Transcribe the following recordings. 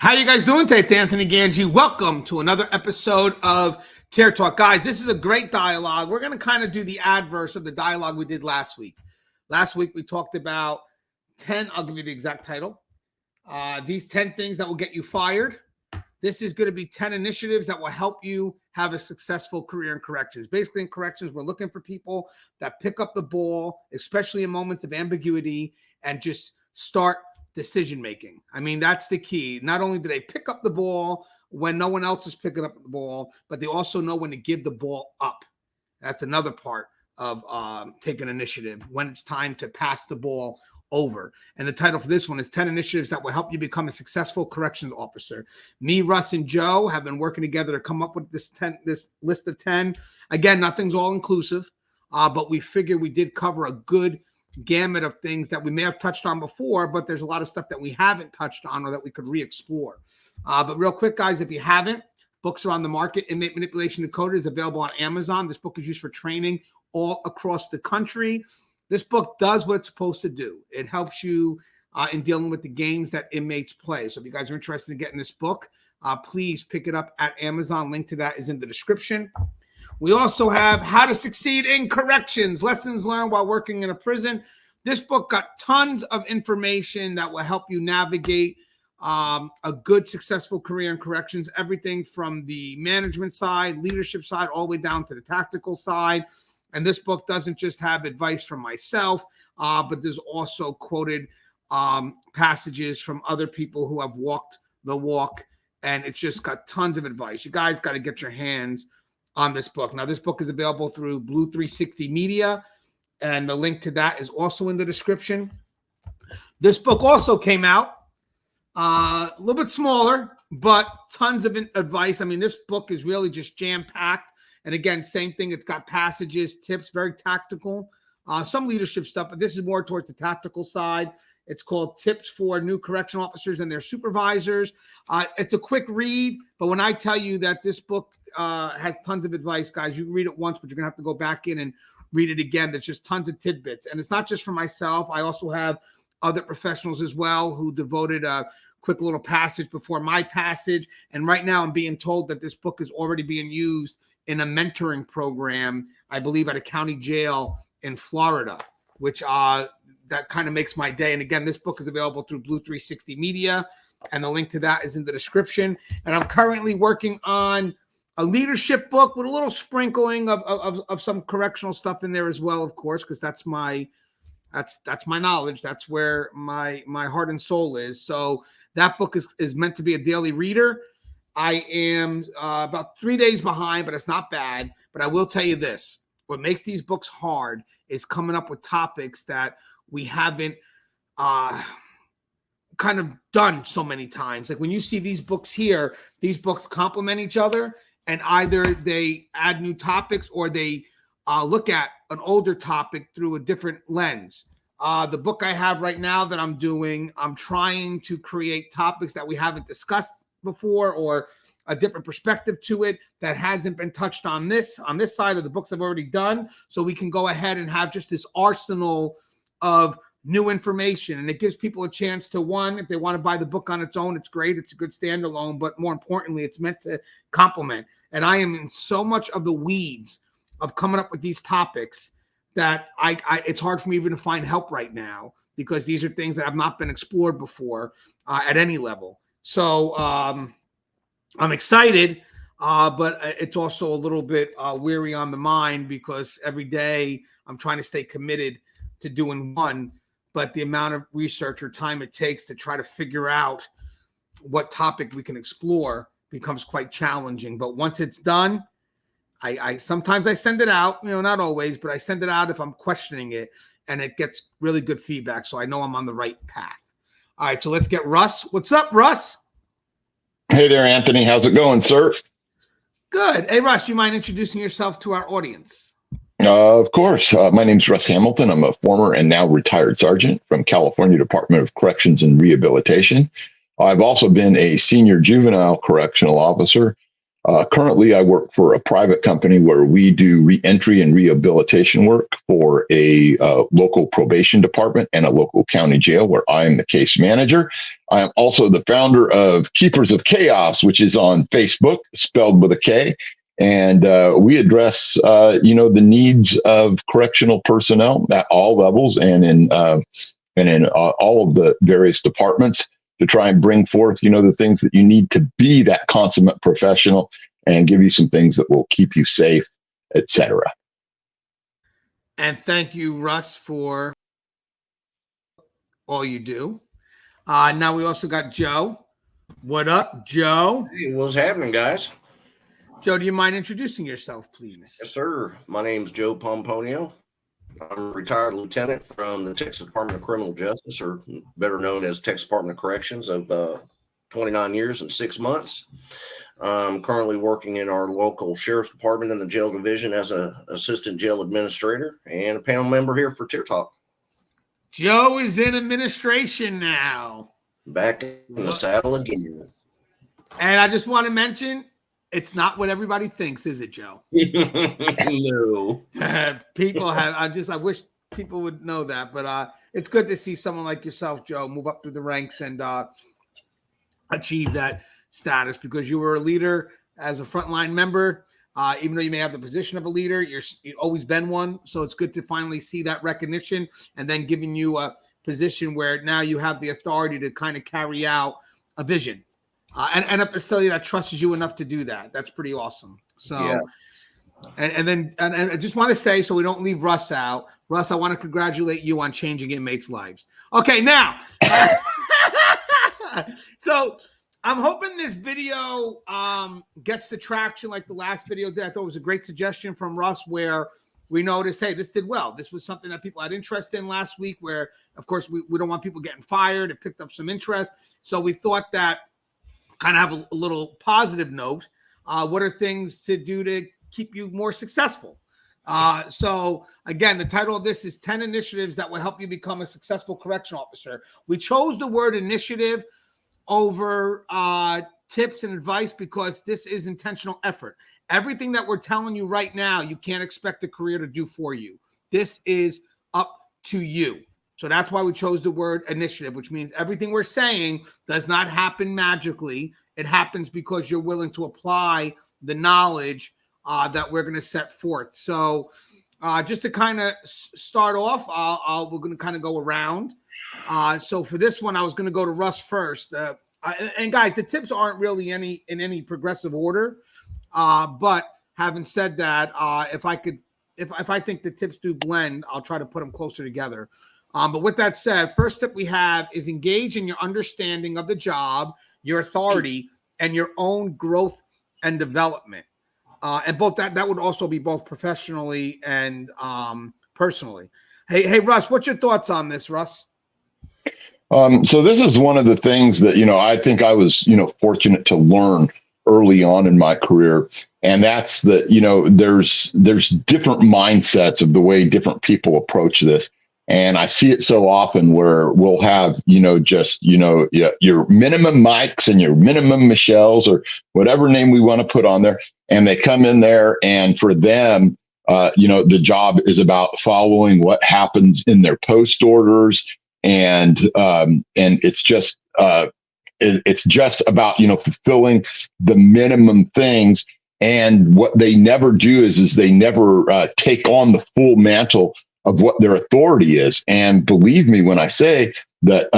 How you guys doing today? It's Anthony Gangi. Welcome to another episode of Chair Talk. Guys, this is a great dialogue. We're going to kind of do the adverse of the dialogue we did last week. Last week, we talked about 10, I'll give you the exact title. These 10 things that will get you fired. This is going to be 10 initiatives that will help you have a successful career in corrections. Basically, in corrections, we're looking for people that pick up the ball, especially in moments of ambiguity, and just start decision-making. I mean, that's the key. Not only do they pick up the ball when no one else is picking up the ball, but they also know when to give the ball up. That's another part of taking initiative, when it's time to pass the ball over. And the title for this one is 10 initiatives that will help you become a successful corrections officer. Me, Russ, and Joe have been working together to come up with this list of 10. Again, nothing's all inclusive, but we figured we did cover a good gamut of things that we may have touched on before, but there's a lot of stuff that we haven't touched on or that we could re-explore. But real quick, guys, if you haven't, books are on the market. Inmate Manipulation Decoded is available on Amazon. This book is used for training all across the country. This book does what it's supposed to do. It helps you in dealing with the games that inmates play. So if you guys are interested in getting this book, please pick it up at Amazon. Link to that is in the description. We also have How to Succeed in Corrections, Lessons Learned While Working in a Prison. This book got tons of information that will help you navigate a good, successful career in corrections, everything from the management side, leadership side, all the way down to the tactical side. And this book doesn't just have advice from myself, but there's also quoted passages from other people who have walked the walk, and it's just got tons of advice. You guys got to get your hands on this book. Now, this book is available through Blue 360 Media, and the link to that is also in the description. This book also came out a little bit smaller, but tons of advice. I mean, this book is really just jam-packed. And again, same thing. It's got passages, tips, very tactical, some leadership stuff, but this is more towards the tactical side. It's called Tips for New Correctional Officers and Their Supervisors. It's a quick read, but when I tell you that this book has tons of advice, guys, you can read it once, but you're going to have to go back in and read it again. There's just tons of tidbits. And it's not just for myself. I also have other professionals as well who devoted a quick little passage before my passage. And right now I'm being told that this book is already being used in a mentoring program, I believe at a county jail in Florida, which that kind of makes my day. And again, this book is available through Blue 360 Media, and the link to that is in the description. And I'm currently working on a leadership book with a little sprinkling of some correctional stuff in there as well, of course, because that's my knowledge. That's where my heart and soul is. So that book is meant to be a daily reader. I am about 3 days behind, but it's not bad. But I will tell you this. What makes these books hard is coming up with topics that we haven't kind of done so many times. Like when you see these books here, these books complement each other, and either they add new topics or they look at an older topic through a different lens. The book I have right now that I'm doing, I'm trying to create topics that we haven't discussed before or a different perspective to it that hasn't been touched on this side of the books I've already done, so we can go ahead and have just this arsenal of new information. And it gives people a chance to, one, if they want to buy the book on its own, it's great, it's a good standalone, but more importantly, it's meant to complement. And I am in so much of the weeds of coming up with these topics that it's hard for me even to find help right now, because these are things that have not been explored before at any level. So I'm excited, but it's also a little bit weary on the mind, because every day I'm trying to stay committed to doing one, but the amount of research or time it takes to try to figure out what topic we can explore becomes quite challenging. But once it's done, I sometimes I send it out, not always, but I send it out if I'm questioning it, and it gets really good feedback. So I know I'm on the right path. All right, so let's get Russ. What's up, Russ? Hey there, Anthony. How's it going, sir? Good. Hey, Russ, you mind introducing yourself to our audience? Of course. My name's Russ Hamilton. I'm a former and now retired sergeant from California Department of Corrections and Rehabilitation. I've also been a senior juvenile correctional officer. Currently, I work for a private company where we do reentry and rehabilitation work for a local probation department and a local county jail, where I'm the case manager. I am also the founder of Keepers of Chaos, which is on Facebook, spelled with a K. And we address, the needs of correctional personnel at all levels and in all of the various departments to try and bring forth, the things that you need to be that consummate professional and give you some things that will keep you safe, etc. And thank you, Russ, for all you do. Now we also got Joe. What up, Joe? Hey, what's happening, guys? Joe, do you mind introducing yourself, please? Yes, sir. My name's Joe Pomponio. I'm a retired lieutenant from the Texas Department of Criminal Justice, or better known as Texas Department of Corrections, of 29 years and 6 months. I'm currently working in our local sheriff's department in the jail division as an assistant jail administrator and a panel member here for Tier Talk. Joe is in administration now. Back in the saddle again. And I just want to mention, it's not what everybody thinks, is it, Joe? No. People have, I wish people would know that, but it's good to see someone like yourself, Joe, move up through the ranks and achieve that status, because you were a leader as a frontline member. Even though you may have the position of a leader, you've always been one. So it's good to finally see that recognition and then giving you a position where now you have the authority to kind of carry out a vision and a facility that trusts you enough to do that. That's pretty awesome. So, yeah. And I just want to say, so we don't leave Russ out. Russ, I want to congratulate you on changing inmates' lives. Okay, now, so I'm hoping this video gets the traction like the last video did. I thought it was a great suggestion from Russ where we noticed, hey, this did well. This was something that people had interest in last week where, of course, we don't want people getting fired. It picked up some interest. So we thought that kind of have a little positive note. What are things to do to keep you more successful? So again, the title of this is 10 initiatives that will help you become a successful correctional officer. We chose the word initiative over tips and advice because this is intentional effort. Everything that we're telling you right now, you can't expect a career to do for you. This is up to you. So that's why we chose the word initiative, which means everything we're saying does not happen magically. It happens because you're willing to apply the knowledge that we're going to set forth. So just to kind of start off, we're going to kind of go around. So for this one, I was going to go to Russ first. And guys, the tips aren't really in any progressive order. But having said that, if I think the tips do blend, I'll try to put them closer together. But with that said, first tip we have is engage in your understanding of the job, your authority, and your own growth and development. And both that would also be both professionally and personally. Hey, Russ, what's your thoughts on this, Russ? So this is one of the things that, I think I was, fortunate to learn early on in my career. And that's that, there's different mindsets of the way different people approach this. And I see it so often where we'll have, just, your minimum Mikes and your minimum Michelles or whatever name we want to put on there. And they come in there and for them, the job is about following what happens in their post orders. And it's just about, fulfilling the minimum things. And what they never do is they never take on the full mantle of what their authority is. And believe me when I say that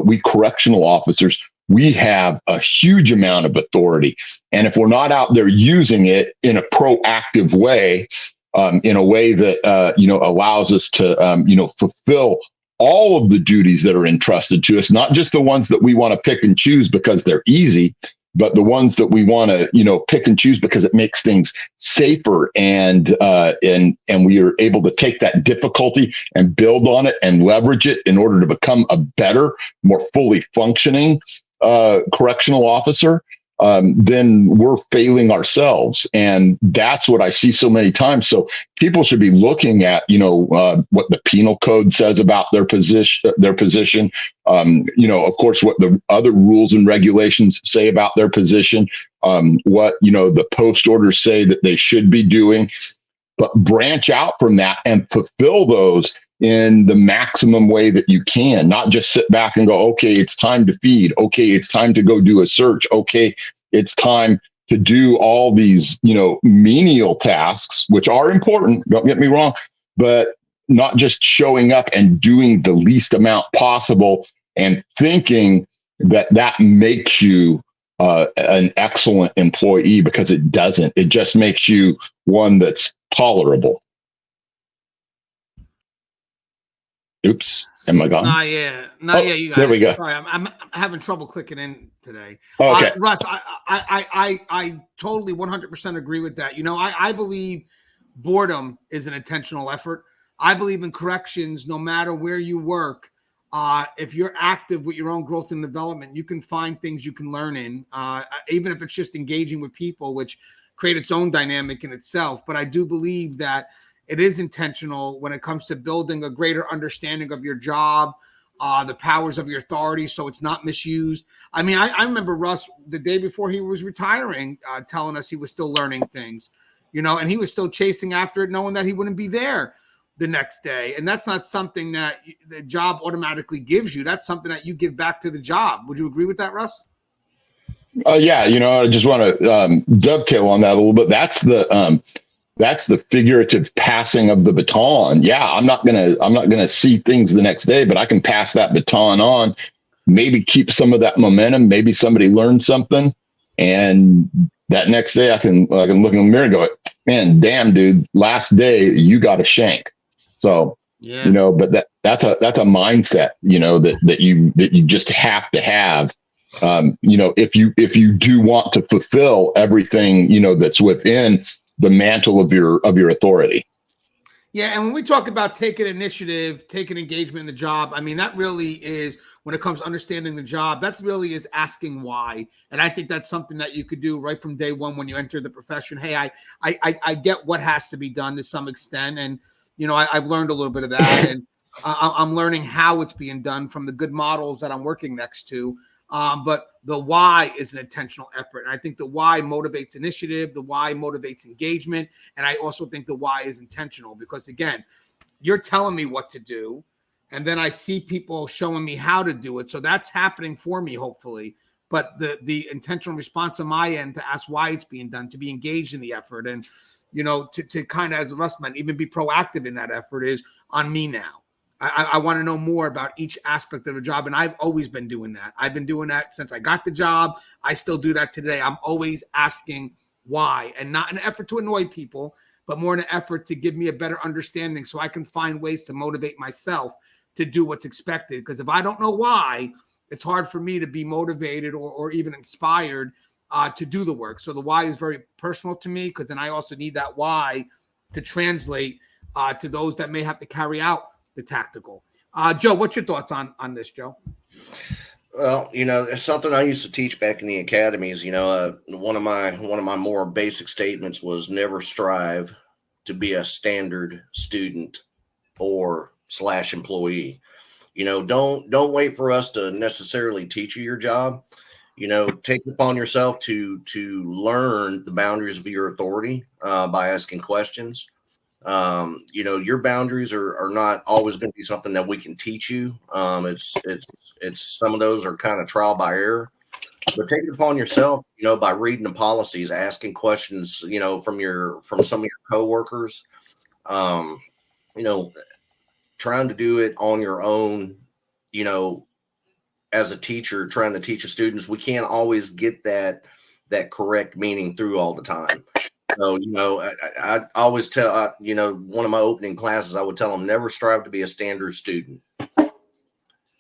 we correctional officers, we have a huge amount of authority. And if we're not out there using it in a proactive way, in a way that, allows us to, fulfill all of the duties that are entrusted to us, not just the ones that we want to pick and choose because they're easy, but the ones that we want to, pick and choose because it makes things safer and we are able to take that difficulty and build on it and leverage it in order to become a better, more fully functioning correctional officer, then we're failing ourselves. And that's what I see so many times. So people should be looking at, what the penal code says about their position, of course, what the other rules and regulations say about their position, what, the post orders say that they should be doing, but branch out from that and fulfill those in the maximum way that you can, not just sit back and go, okay, it's time to feed. Okay, it's time to go do a search. Okay, it's time to do all these, menial tasks, which are important, don't get me wrong, but not just showing up and doing the least amount possible and thinking that that makes you an excellent employee, because it doesn't. It just makes you one that's tolerable. Oops, am I gone? Not yet. You got there it. we go. Sorry, I'm having trouble clicking in today. Okay. Russ, I totally 100% agree with that. I believe boredom is an intentional effort. I believe in corrections, no matter where you work. If you're active with your own growth and development, you can find things you can learn in, even if it's just engaging with people, which create its own dynamic in itself. But I do believe that it is intentional when it comes to building a greater understanding of your job, the powers of your authority, so it's not misused. I mean, I remember Russ the day before he was retiring telling us he was still learning things, and he was still chasing after it, knowing that he wouldn't be there the next day. And that's not something that the job automatically gives you. That's something that you give back to the job. Would you agree with that, Russ? Yeah, I just want to dovetail on that a little bit. That's the figurative passing of the baton. Yeah, I'm not gonna see things the next day, but I can pass that baton on, maybe keep some of that momentum. Maybe somebody learned something, and that next day I can look in the mirror and go, man, damn, dude, last day you got a shank. So yeah, but that's a mindset, that you just have to have. If you do want to fulfill everything that's within the mantle of your authority. Yeah, and when we talk about taking initiative, taking engagement in the job, I mean, that really is, when it comes to understanding the job, that really is asking why. And I think that's something that you could do right from day one when you enter the profession. Hey, I get what has to be done to some extent, and I've learned a little bit of that, and I'm learning how it's being done from the good models that I'm working next to. But the why is an intentional effort. And I think the why motivates initiative, the why motivates engagement. And I also think the why is intentional, because, again, you're telling me what to do, and then I see people showing me how to do it. So that's happening for me, hopefully. But the intentional response on my end to ask why it's being done, to be engaged in the effort, and to kind of, as Russ meant, even be proactive in that effort is on me now. I want to know more about each aspect of the job. And I've always been doing that. I've been doing that since I got the job. I still do that today. I'm always asking why, and not an effort to annoy people, but more an effort to give me a better understanding so I can find ways to motivate myself to do what's expected. Because if I don't know why, it's hard for me to be motivated or even inspired to do the work. So the why is very personal to me, because then I also need that why to translate to those that may have to carry out the tactical. Joe, what's your thoughts on this, Joe? Well, it's something I used to teach back in the academies. One of my more basic statements was never strive to be a standard student or / employee. Don't wait for us to necessarily teach you your job. Take it upon yourself to learn the boundaries of your authority by asking questions. Your boundaries are not always going to be something that we can teach you. It's some of those are kind of trial by error, but take it upon yourself, by reading the policies, asking questions, from some of your coworkers, trying to do it on your own, as a teacher, trying to teach the students. We can't always get that correct meaning through all the time. So, I always tell, one of my opening classes, I would tell them, never strive to be a standard student.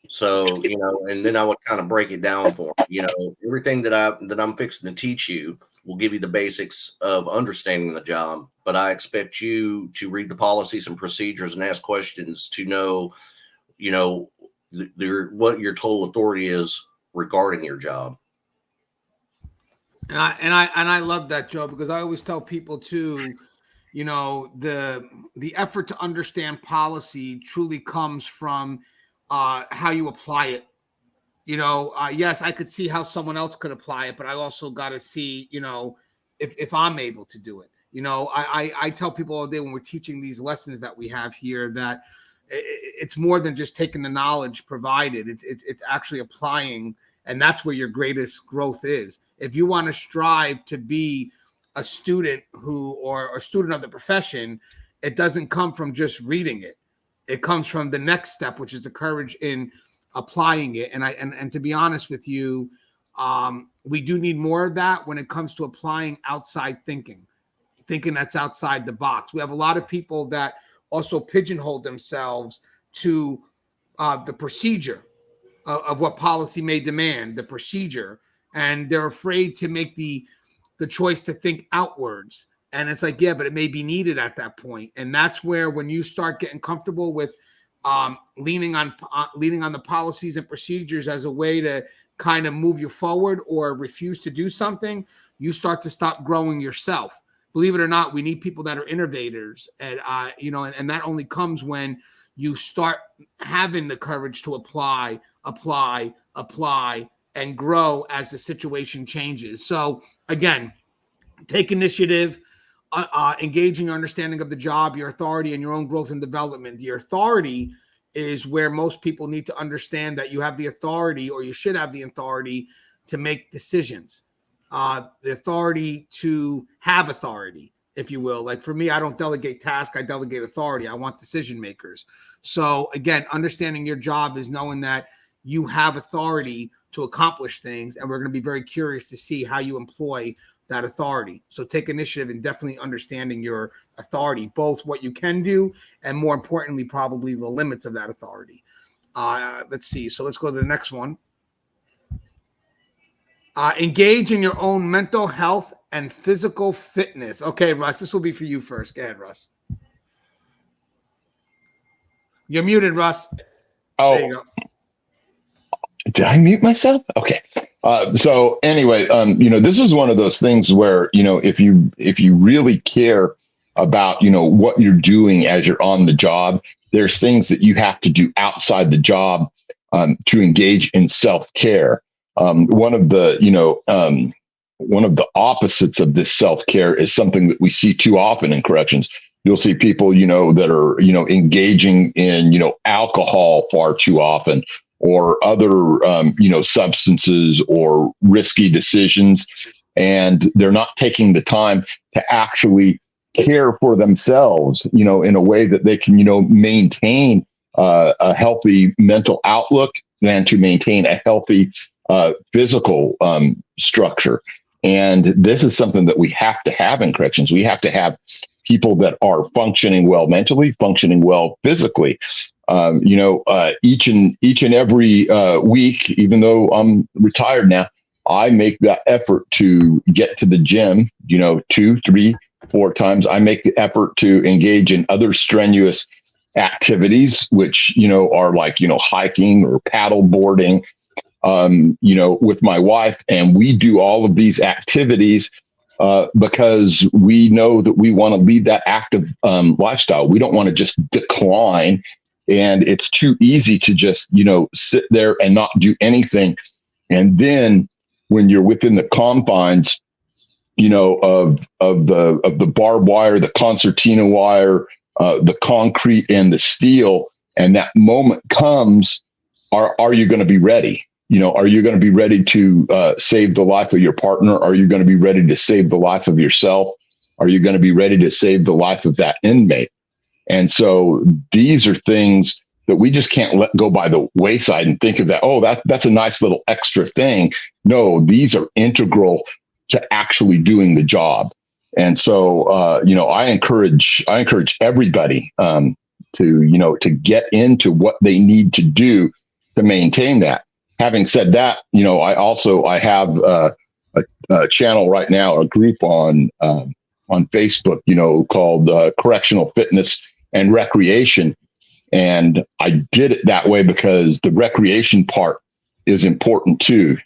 So, and then I would kind of break it down for them. Everything that I'm fixing to teach you will give you the basics of understanding the job, but I expect you to read the policies and procedures and ask questions to know, what your total authority is regarding your job. And I love that, Joe, because I always tell people too, the effort to understand policy truly comes from how you apply it. Yes, I could see how someone else could apply it, but I also got to see, if I'm able to do it. I tell people all day when we're teaching these lessons that we have here that, it's more than just taking the knowledge provided. It's actually applying, and that's where your greatest growth is. If you want to strive to be a student or a student of the profession, it doesn't come from just reading it. It comes from the next step, which is the courage in applying it. And to be honest with you, we do need more of that when it comes to applying outside thinking that's outside the box. We have a lot of people that also pigeonhole themselves to the procedure of what policy may demand, the procedure, and they're afraid to make the choice to think outwards. And it's like, yeah, but it may be needed at that point. And that's where, when you start getting comfortable with leaning on the policies and procedures as a way to kind of move you forward or refuse to do something, you start to stop growing yourself. Believe it or not, we need people that are innovators, and and that only comes when you start having the courage to apply, and grow as the situation changes. So again, take initiative, engage in your understanding of the job, your authority, and your own growth and development. Your authority is where most people need to understand that you have the authority, or you should have the authority, to make decisions. The authority to have authority, if you will. Like for me, I don't delegate tasks, I delegate authority. I want decision makers. So again, understanding your job is knowing that you have authority to accomplish things, and we're going to be very curious to see how you employ that authority. So take initiative in definitely understanding your authority, both what you can do and, more importantly, probably the limits of that authority. Let's see. So let's go to the next one. Engage in your own mental health and physical fitness. Okay, Russ, this will be for you first. Go ahead, Russ. You're muted, Russ. Oh, there you go. Did I mute myself? Okay. So anyway, this is one of those things where, if you really care about, what you're doing as you're on the job, there's things that you have to do outside the job to engage in self-care. One of the opposites of this self-care is something that we see too often in corrections. You'll see people, that are, engaging in, alcohol far too often, or other, substances or risky decisions. And they're not taking the time to actually care for themselves, in a way that they can, maintain a healthy mental outlook and to maintain a healthy physical structure. And this is something that we have to have in corrections. We have to have people that are functioning well mentally, functioning well physically. Each and every week, even though I'm retired now, I make that effort to get to the gym, 2, 3, 4 times. I make the effort to engage in other strenuous activities, which, are like, hiking or paddle boarding, with my wife. And we do all of these activities because we know that we want to lead that active lifestyle. We don't want to just decline. And it's too easy to just, sit there and not do anything. And then when you're within the confines, of the barbed wire, the concertina wire, the concrete and the steel, and that moment comes, are you going to be ready? Are you going to be ready to save the life of your partner? Are you going to be ready to save the life of yourself? Are you going to be ready to save the life of that inmate? And so these are things that we just can't let go by the wayside and think of that, that's a nice little extra thing. No, these are integral to actually doing the job. And so, I encourage everybody to get into what they need to do to maintain that. Having said that, I have a channel right now, a group on Facebook, called Correctional Fitness and Recreation. And I did it that way because the recreation part is important too,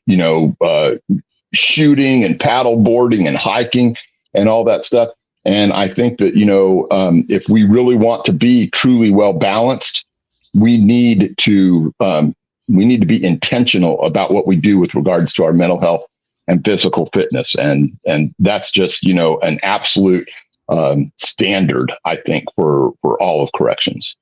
shooting and paddle boarding and hiking and all that stuff. And I think that, if we really want to be truly well balanced, we need to be intentional about what we do with regards to our mental health and physical fitness. And that's just, an absolute standard, I think, for all of corrections.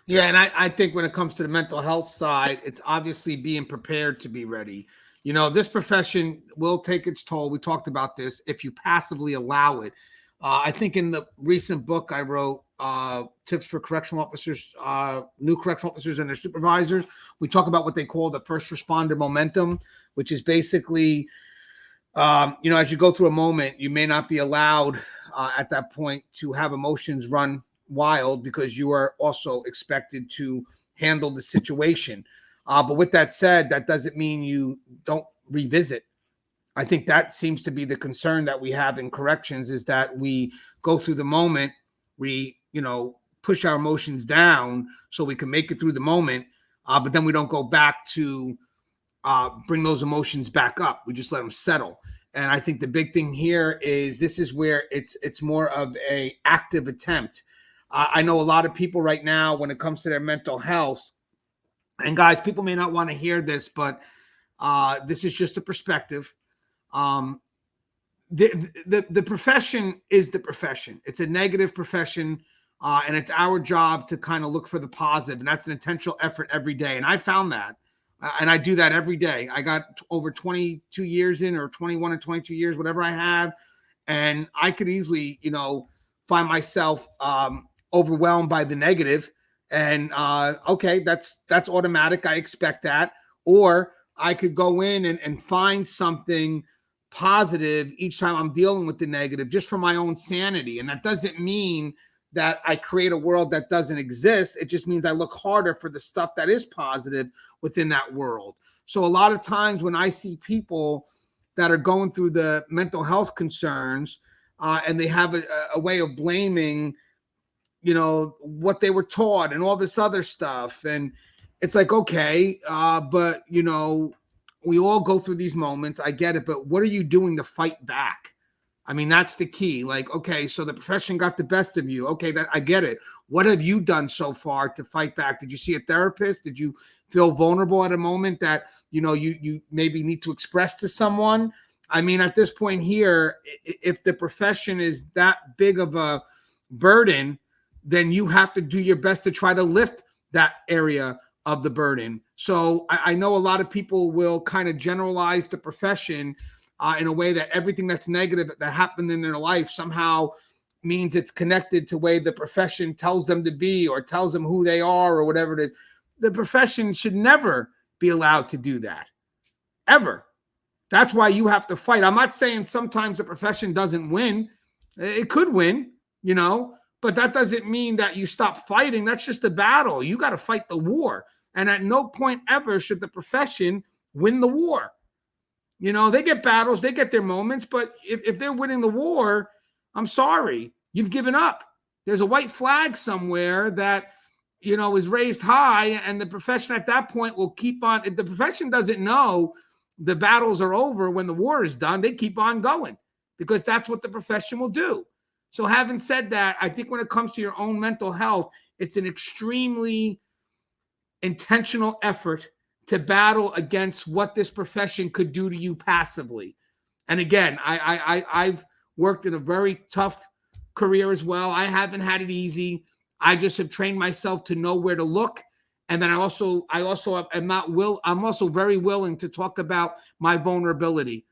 Yeah, and I think when it comes to the mental health side, it's obviously being prepared to be ready. This profession will take its toll. We talked about this if you passively allow it. I think in the recent book I wrote, Tips for Correctional Officers, New Correctional Officers and Their Supervisors, we talk about what they call the first responder momentum, which is basically, as you go through a moment, you may not be allowed at that point to have emotions run wild because you are also expected to handle the situation. But with that said, that doesn't mean you don't revisit. I think that seems to be the concern that we have in corrections, is that we go through the moment, we, push our emotions down so we can make it through the moment, but then we don't go back to bring those emotions back up. We just let them settle. And I think the big thing here is this is where it's more of a active attempt. I know a lot of people right now, when it comes to their mental health, and guys, people may not want to hear this, but this is just a perspective. The profession is the profession. It's a negative profession, and it's our job to kind of look for the positive, and that's an intentional effort every day. And I found that, and I do that every day. I got over 22 years in, or 21 or 22 years, whatever I have, and I could easily, find myself overwhelmed by the negative, and okay, that's automatic. I expect that. Or I could go in and find something positive each time I'm dealing with the negative, just for my own sanity. And that doesn't mean that I create a world that doesn't exist. It just means I look harder for the stuff that is positive within that world. So a lot of times when I see people that are going through the mental health concerns, and they have a way of blaming, what they were taught and all this other stuff. And it's like, okay, but, we all go through these moments. I get it. But what are you doing to fight back? I mean, that's the key. Like, okay, so the profession got the best of you. Okay, I get it. What have you done so far to fight back? Did you see a therapist? Did you feel vulnerable at a moment that, you maybe need to express to someone? I mean, at this point here, if the profession is that big of a burden, then you have to do your best to try to lift that area of the burden. So I know a lot of people will kind of generalize the profession in a way that everything that's negative that happened in their life somehow means it's connected to the way the profession tells them to be, or tells them who they are, or whatever it is. The profession should never be allowed to do that, ever. That's why you have to fight. I'm not saying sometimes the profession doesn't win. It could win, but that doesn't mean that you stop fighting. That's just a battle. You got to fight the war. And at no point ever should the profession win the war. They get battles, they get their moments, but if they're winning the war, I'm sorry, you've given up. There's a white flag somewhere that, is raised high, and the profession at that point will keep on. If the profession doesn't know the battles are over when the war is done, they keep on going, because that's what the profession will do. So having said that, I think when it comes to your own mental health, it's an extremely intentional effort to battle against what this profession could do to you passively. And again, I've worked in a very tough career as well. I haven't had it easy. I just have trained myself to know where to look. And then I'm also very willing to talk about my vulnerability.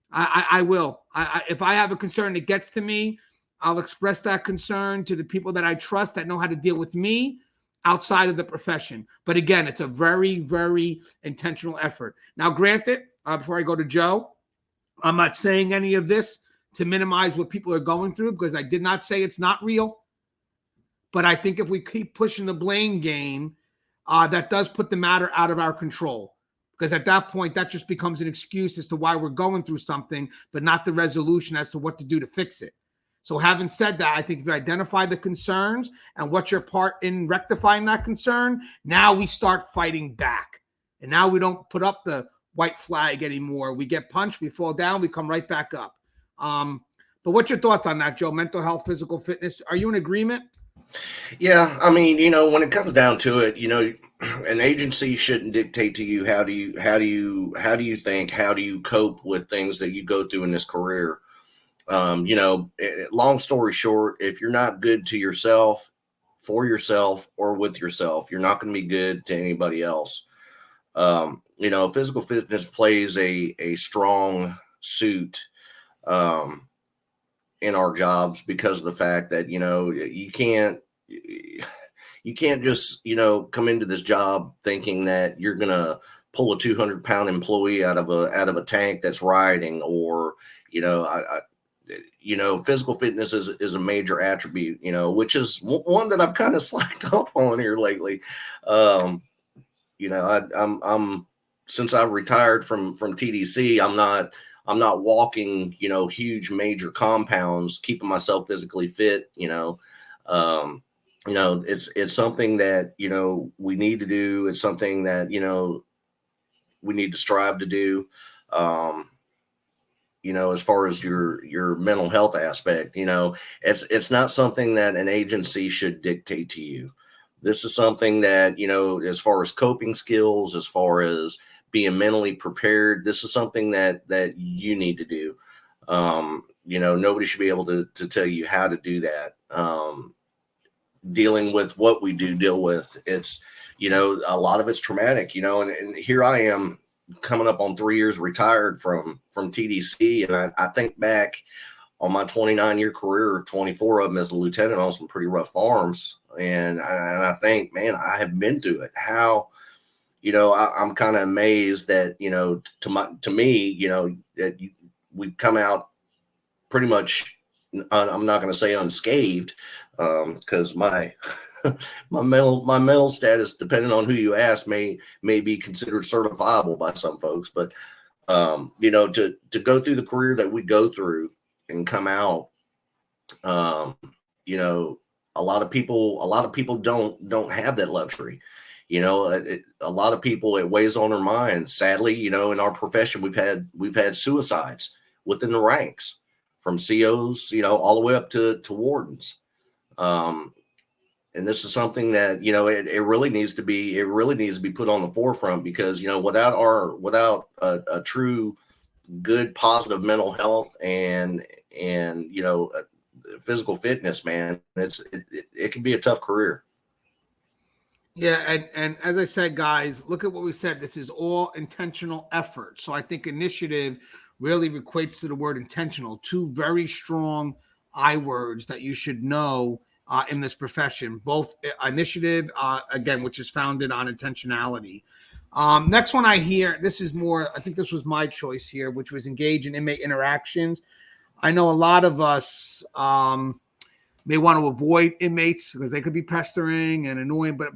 I will. If I have a concern that gets to me, I'll express that concern to the people that I trust that know how to deal with me outside of the profession. But again, it's a very, very intentional effort. Now, granted, before I go to Joe, I'm not saying any of this to minimize what people are going through, because I did not say it's not real. But I think if we keep pushing the blame game, that does put the matter out of our control. Because at that point, that just becomes an excuse as to why we're going through something, but not the resolution as to what to do to fix it. So having said that, I think if you identify the concerns and what's your part in rectifying that concern, now we start fighting back. And now we don't put up the white flag anymore. We get punched, we fall down, we come right back up. But what's your thoughts on that, Joe? Mental health, physical fitness. Are you in agreement? Yeah, I mean, when it comes down to it, an agency shouldn't dictate to you how do you think, how do you cope with things that you go through in this career. Long story short, if you're not good to yourself for yourself or with yourself. You're not going to be good to anybody else. Physical fitness plays a strong suit in our jobs because of the fact that, you can't just, come into this job thinking that you're going to pull a 200-pound employee out of a tank that's riding, or, physical fitness is a major attribute, which is one that I've kind of slacked off on here lately. I'm since I've retired from TDC, I'm not walking, huge major compounds, keeping myself physically fit, it's something that, we need to do. It's something that, we need to strive to do. As far as your mental health aspect, it's not something that an agency should dictate to you. This is something that, as far as coping skills, as far as being mentally prepared, this is something that you need to do. Nobody should be able to tell you how to do that. Dealing with what we deal with, it's, a lot of it's traumatic, and here I am coming up on 3 years retired from TDC. And I think back on my 29-year career, 24 of them as a lieutenant on some pretty rough farms. And I think, man, I have been through it. How, I'm kind of amazed that, to me, that we've come out pretty much, I'm not going to say unscathed, because my mental status, depending on who you ask, may be considered certifiable by some folks. But to go through the career that we go through and come out, a lot of people don't have that luxury. A lot of people, it weighs on their minds. Sadly, in our profession, we've had suicides within the ranks, from COs, all the way up to wardens. And this is something that, it really needs to be put on the forefront, because, without a true good, positive mental health and physical fitness, man, it can be a tough career. Yeah, and as I said, guys, look at what we said. This is all intentional effort. So I think initiative really equates to the word intentional. Two very strong I words that you should know in this profession. Both initiative, again, which is founded on intentionality. Next one I hear, this is more, I think this was my choice here, which was engage in inmate interactions. I know a lot of us may want to avoid inmates because they could be pestering and annoying, but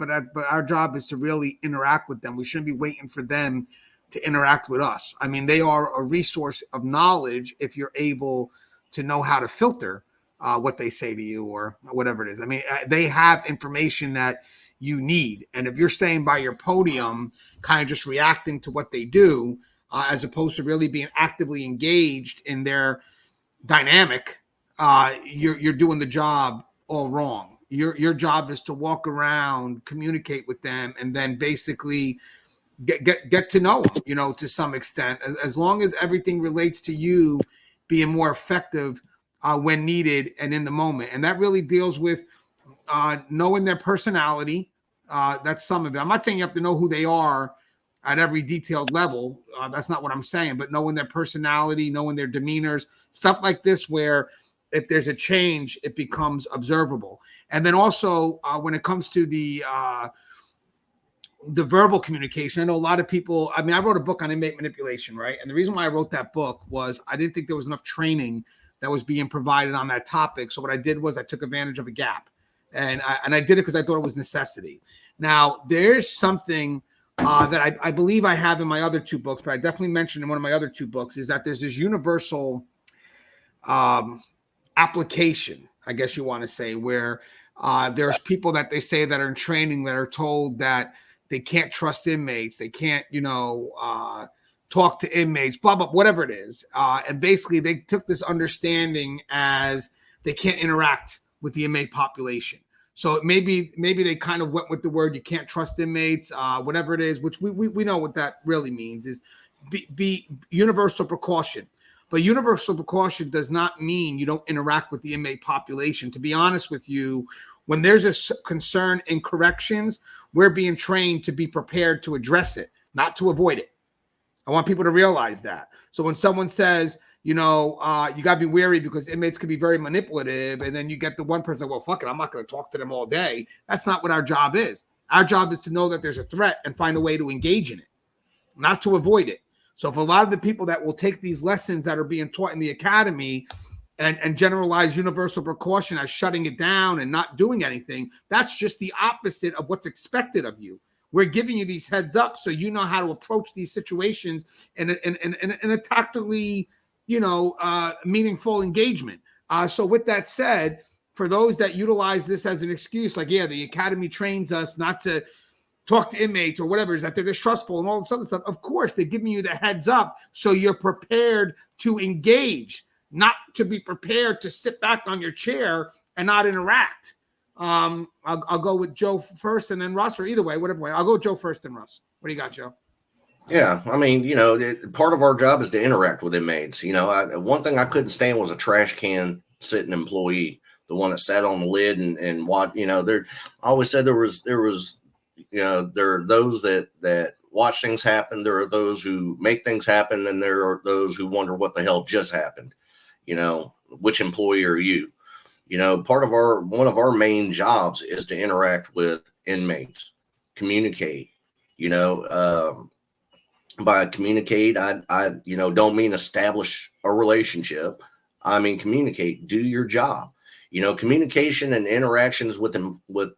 our job is to really interact with them. We shouldn't be waiting for them to interact with us. I mean, they are a resource of knowledge if you're able to know how to filter what they say to you or whatever it is. I mean, they have information that you need. And if you're staying by your podium, kind of just reacting to what they do, as opposed to really being actively engaged in their dynamic, you're doing the job all wrong. Your job is to walk around, communicate with them, and then basically get to know them, to some extent, as long as everything relates to you being more effective when needed and in the moment. And that really deals with knowing their personality. That's some of it. I'm not saying you have to know who they are at every detailed level. That's not what I'm saying, but knowing their personality, knowing their demeanors, stuff like this, where if there's a change, it becomes observable. And then also when it comes to the verbal communication, I know a lot of people, I mean, I wrote a book on inmate manipulation, right? And the reason why I wrote that book was I didn't think there was enough training that was being provided on that topic. So what I did was I took advantage of a gap, and I did it because I thought it was necessity. Now, there's something that I believe I have in my other two books, but I definitely mentioned in one of my other two books, is that there's this universal application, I guess you want to say, where there's people that they say that are in training that are told that they can't trust inmates, they can't, talk to inmates, blah, blah, whatever it is. And basically they took this understanding as they can't interact with the inmate population. So maybe they kind of went with the word, you can't trust inmates, whatever it is, which we know what that really means is be universal precaution. But universal precaution does not mean you don't interact with the inmate population. To be honest with you, When there's a concern in corrections, we're being trained to be prepared to address it, not to avoid it. I want people to realize that. So when someone says, you got to be wary because inmates can be very manipulative, and then you get the one person, well, fuck it, I'm not going to talk to them all day. That's not what our job is. Our job is to know that there's a threat and find a way to engage in it, not to avoid it. So for a lot of the people that will take these lessons that are being taught in the academy and generalize universal precaution as shutting it down and not doing anything, that's just the opposite of what's expected of you. We're giving you these heads up so you know how to approach these situations in a tactically, meaningful engagement. So with that said, for those that utilize this as an excuse, like, yeah, the academy trains us not to talk to inmates or whatever, is that they're distrustful and all this other stuff. Of course, they're giving you the heads up so you're prepared to engage, not to be prepared to sit back on your chair and not interact. I'll go with Joe first and then Russ, or either way, whatever way. I'll go with Joe first and Russ. What do you got, Joe? Yeah, I mean, part of our job is to interact with inmates. One thing I couldn't stand was a trash can sitting employee, the one that sat on the lid and what, I always said there are those that watch things happen. There are those who make things happen. And there are those who wonder what the hell just happened. Which employee are you? One of our main jobs is to interact with inmates, communicate, by communicate, I don't mean establish a relationship. I mean, communicate, do your job. Communication and interactions with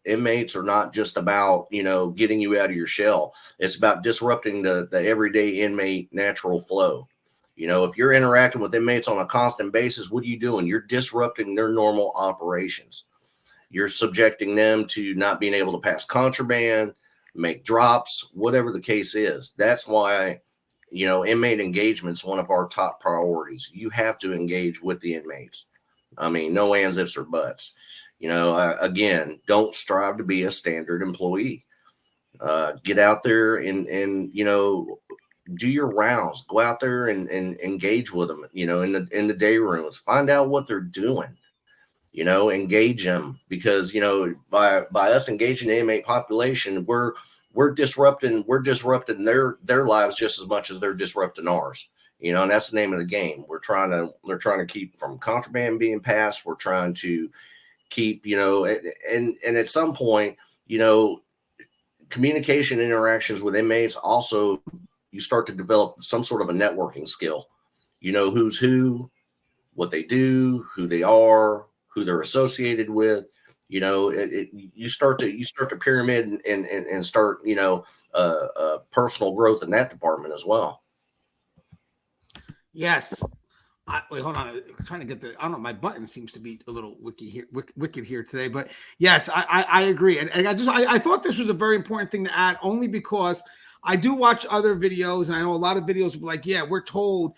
inmates are not just about, getting you out of your shell. It's about disrupting the everyday inmate natural flow. If you're interacting with inmates on a constant basis, what are you doing? You're disrupting their normal operations. You're subjecting them to not being able to pass contraband, make drops, whatever the case is. That's why, inmate engagement is one of our top priorities. You have to engage with the inmates. I mean, no ands, ifs, or buts. Again, don't strive to be a standard employee. Get out there and do your rounds. Go out there and engage with them, in the day rooms. Find out what they're doing. Engage them, because by us engaging the inmate population, we're disrupting their lives just as much as they're disrupting ours. And that's the name of the game. They're trying to keep from contraband being passed. We're trying to keep, and at some point, communication interactions with inmates also, you start to develop some sort of a networking skill. Who's who, what they do, who they are, who they're associated with. You start to pyramid and start, personal growth in that department as well. Yes. Wait, hold on. I'm trying to get I don't know. My button seems to be a little wicked here today, but yes, I agree. And I thought this was a very important thing to add, only because I do watch other videos, and I know a lot of videos will be like, yeah, we're told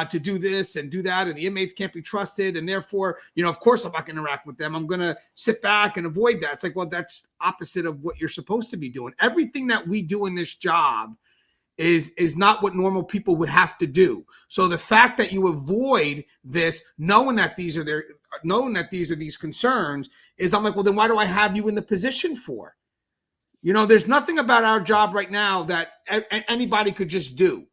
to do this and do that, and the inmates can't be trusted, and therefore, of course I'm not going to interact with them. I'm going to sit back and avoid that. It's like, well, that's opposite of what you're supposed to be doing. Everything that we do in this job is not what normal people would have to do. So the fact that you avoid this, knowing that these are these concerns, is, I'm like, well, then why do I have you in the position for? There's nothing about our job right now that anybody could just do.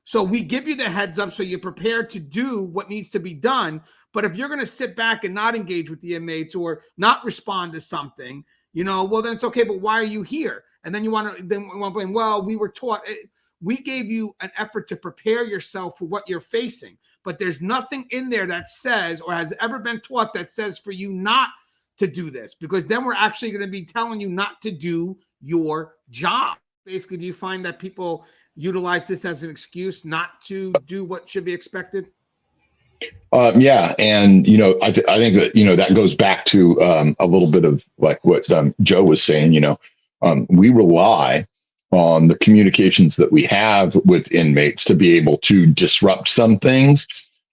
So we give you the heads up so you're prepared to do what needs to be done. But if you're going to sit back and not engage with the inmates or not respond to something, well, then it's okay. But why are you here? And then you want to blame, well, we were taught. We gave you an effort to prepare yourself for what you're facing. But there's nothing in there that says, or has ever been taught that says, for you not to do this, because then we're actually going to be telling you not to do your job. Basically, do you find that people utilize this as an excuse not to do what should be expected? Yeah. And, I think that, that goes back to a little bit of like what Joe was saying. We rely on the communications that we have with inmates to be able to disrupt some things.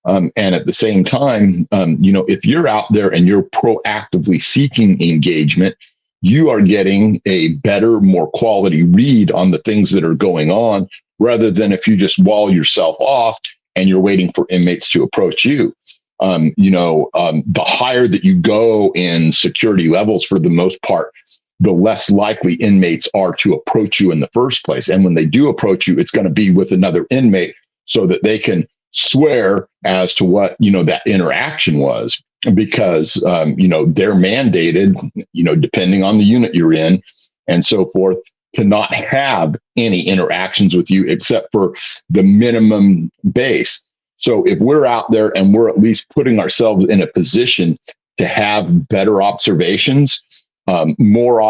And at the same time, if you're out there and you're proactively seeking engagement, you are getting a better, more quality read on the things that are going on, rather than if you just wall yourself off and you're waiting for inmates to approach you. The higher that you go in security levels, for the most part, the less likely inmates are to approach you in the first place. And when they do approach you, it's going to be with another inmate so that they can swear as to what, that interaction was, because, they're mandated, depending on the unit you're in and so forth, to not have any interactions with you except for the minimum base. So if we're out there and we're at least putting ourselves in a position to have better observations, more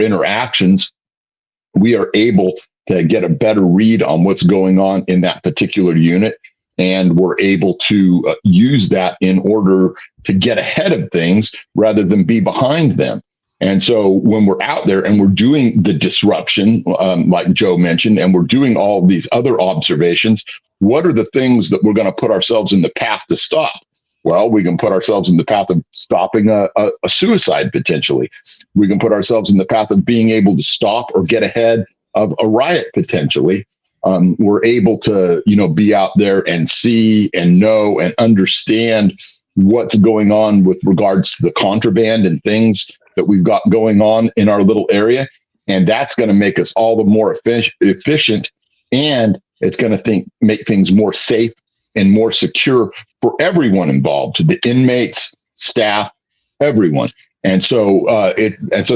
interactions, we are able to get a better read on what's going on in that particular unit. And we're able to use that in order to get ahead of things rather than be behind them. And so when we're out there and we're doing the disruption, like Joe mentioned, and we're doing all of these other observations, what are the things that we're going to put ourselves in the path to stop? Well, we can put ourselves in the path of stopping a suicide potentially. We can put ourselves in the path of being able to stop or get ahead of a riot potentially. We're able to, be out there and see and know and understand what's going on with regards to the contraband and things that we've got going on in our little area. And that's going to make us all the more efficient, and it's going to make things more safe and more secure for everyone involved, the inmates, staff, everyone. And so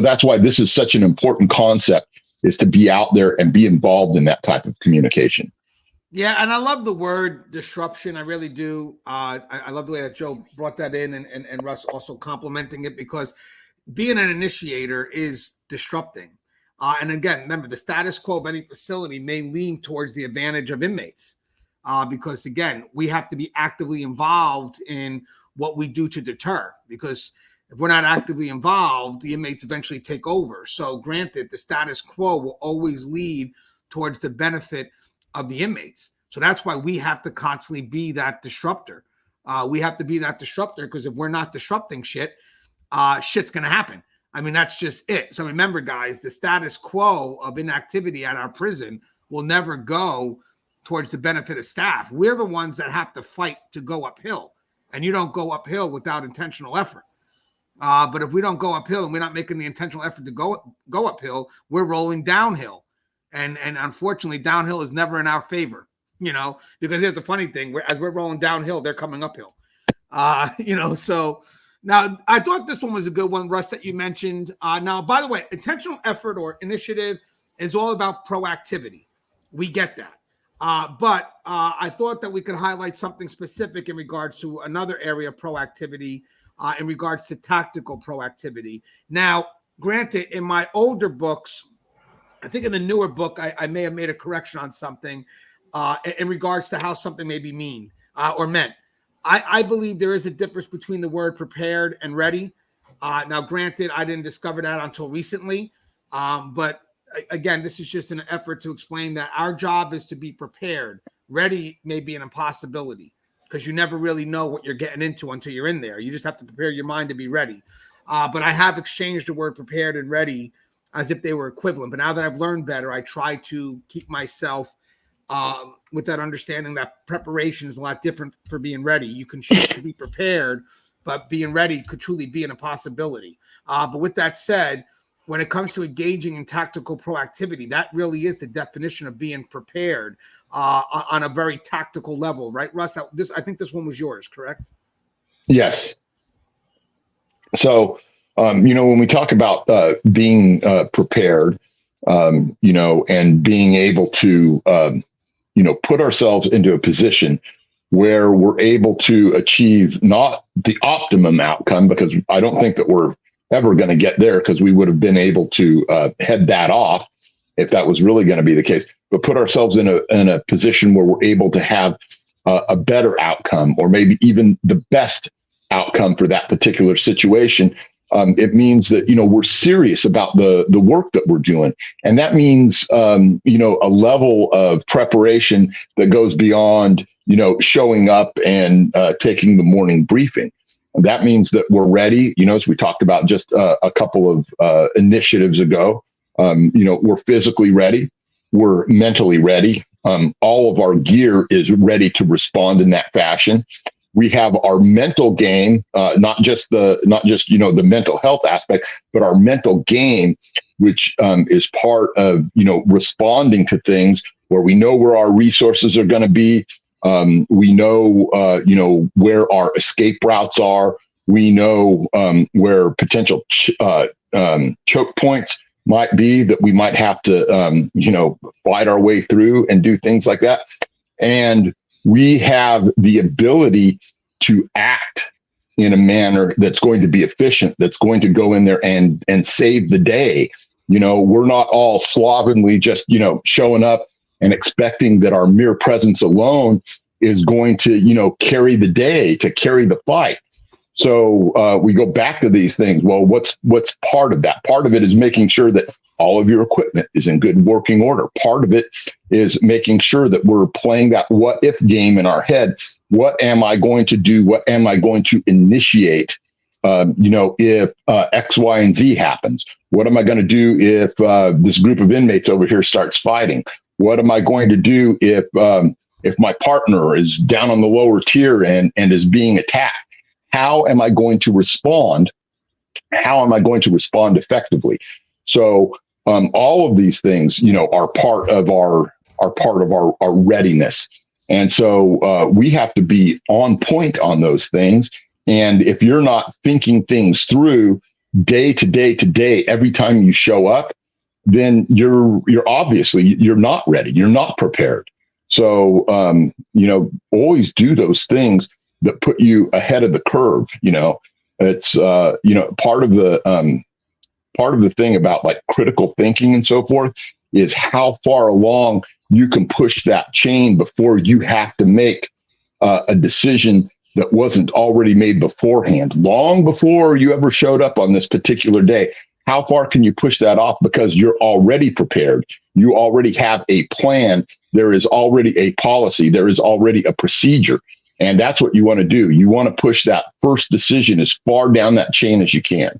that's why this is such an important concept, is to be out there and be involved in that type of communication. Yeah, and I love the word disruption. I really do. I love the way that Joe brought that in, and Russ also complimenting it, because being an initiator is disrupting. And again, remember, the status quo of any facility may lean towards the advantage of inmates, because, again, we have to be actively involved in what we do to deter, because if we're not actively involved, the inmates eventually take over. So granted, the status quo will always lead towards the benefit of the inmates. So that's why we have to constantly be that disruptor. We have to be that disruptor, because if we're not disrupting shit's going to happen. I mean, that's just it. So remember, guys, the status quo of inactivity at our prison will never go towards the benefit of staff. We're the ones that have to fight to go uphill, and you don't go uphill without intentional effort. But if we don't go uphill and we're not making the intentional effort to go uphill, we're rolling downhill. And unfortunately, downhill is never in our favor, because here's the funny thing. As we're rolling downhill, they're coming uphill. So now I thought this one was a good one, Russ, that you mentioned. Now, by the way, intentional effort or initiative is all about proactivity. We get that. But I thought that we could highlight something specific in regards to another area of proactivity, in regards to tactical proactivity. Now, granted, in my older books, I think in the newer book, I may have made a correction on something in regards to how something may be mean or meant. I believe there is a difference between the word prepared and ready. Now, granted, I didn't discover that until recently. But again, this is just an effort to explain that our job is to be prepared. Ready may be an impossibility, because you never really know what you're getting into until you're in there. You just have to prepare your mind to be ready. But I have exchanged the word prepared and ready as if they were equivalent. But now that I've learned better, I try to keep myself with that understanding that preparation is a lot different for being ready. You can shoot to be prepared, but being ready could truly be an impossibility. But with that said, when it comes to engaging in tactical proactivity, that really is the definition of being prepared on a very tactical level, right, Russ? I think this one was yours, correct? Yes. So, when we talk about being prepared, and being able to, put ourselves into a position where we're able to achieve not the optimum outcome, because I don't think that we're ever going to get there, because we would have been able to head that off if that was really going to be the case, but put ourselves in a position where we're able to have a better outcome, or maybe even the best outcome for that particular situation. It means that, we're serious about the work that we're doing. And that means, a level of preparation that goes beyond, showing up and taking the morning briefing. That means that we're ready, as we talked about just a couple of initiatives ago. We're physically ready. We're mentally ready. All of our gear is ready to respond in that fashion. We have our mental game, not just the mental health aspect, but our mental game, which is part of responding to things where we know where our resources are going to be. We know where our escape routes are. We know where potential choke points might be that we might have to fight our way through and do things like that. And we have the ability to act in a manner that's going to be efficient, that's going to go in there and save the day. We're not all slovenly just showing up and expecting that our mere presence alone is going to carry the day, to carry the fight. So we go back to these things. Well, what's part of that? Part of it is making sure that all of your equipment is in good working order. Part of it is making sure that we're playing that what if game in our head. What am I going to do? What am I going to initiate? If X, Y, and Z happens, what am I going to do if this group of inmates over here starts fighting? What am I going to do if my partner is down on the lower tier and is being attacked? How am I going to respond? How am I going to respond effectively? So all of these things, are part of our readiness. And so we have to be on point on those things. And if you're not thinking things through day to day to day, every time you show up, then you're obviously you're not ready. You're not prepared. So always do those things that put you ahead of the curve. It's part of the thing about like critical thinking and so forth is how far along you can push that chain before you have to make a decision that wasn't already made beforehand, long before you ever showed up on this particular day. How far can you push that off because you're already prepared? You already have a plan. There is already a policy. There is already a procedure. And that's what you want to do. You want to push that first decision as far down that chain as you can.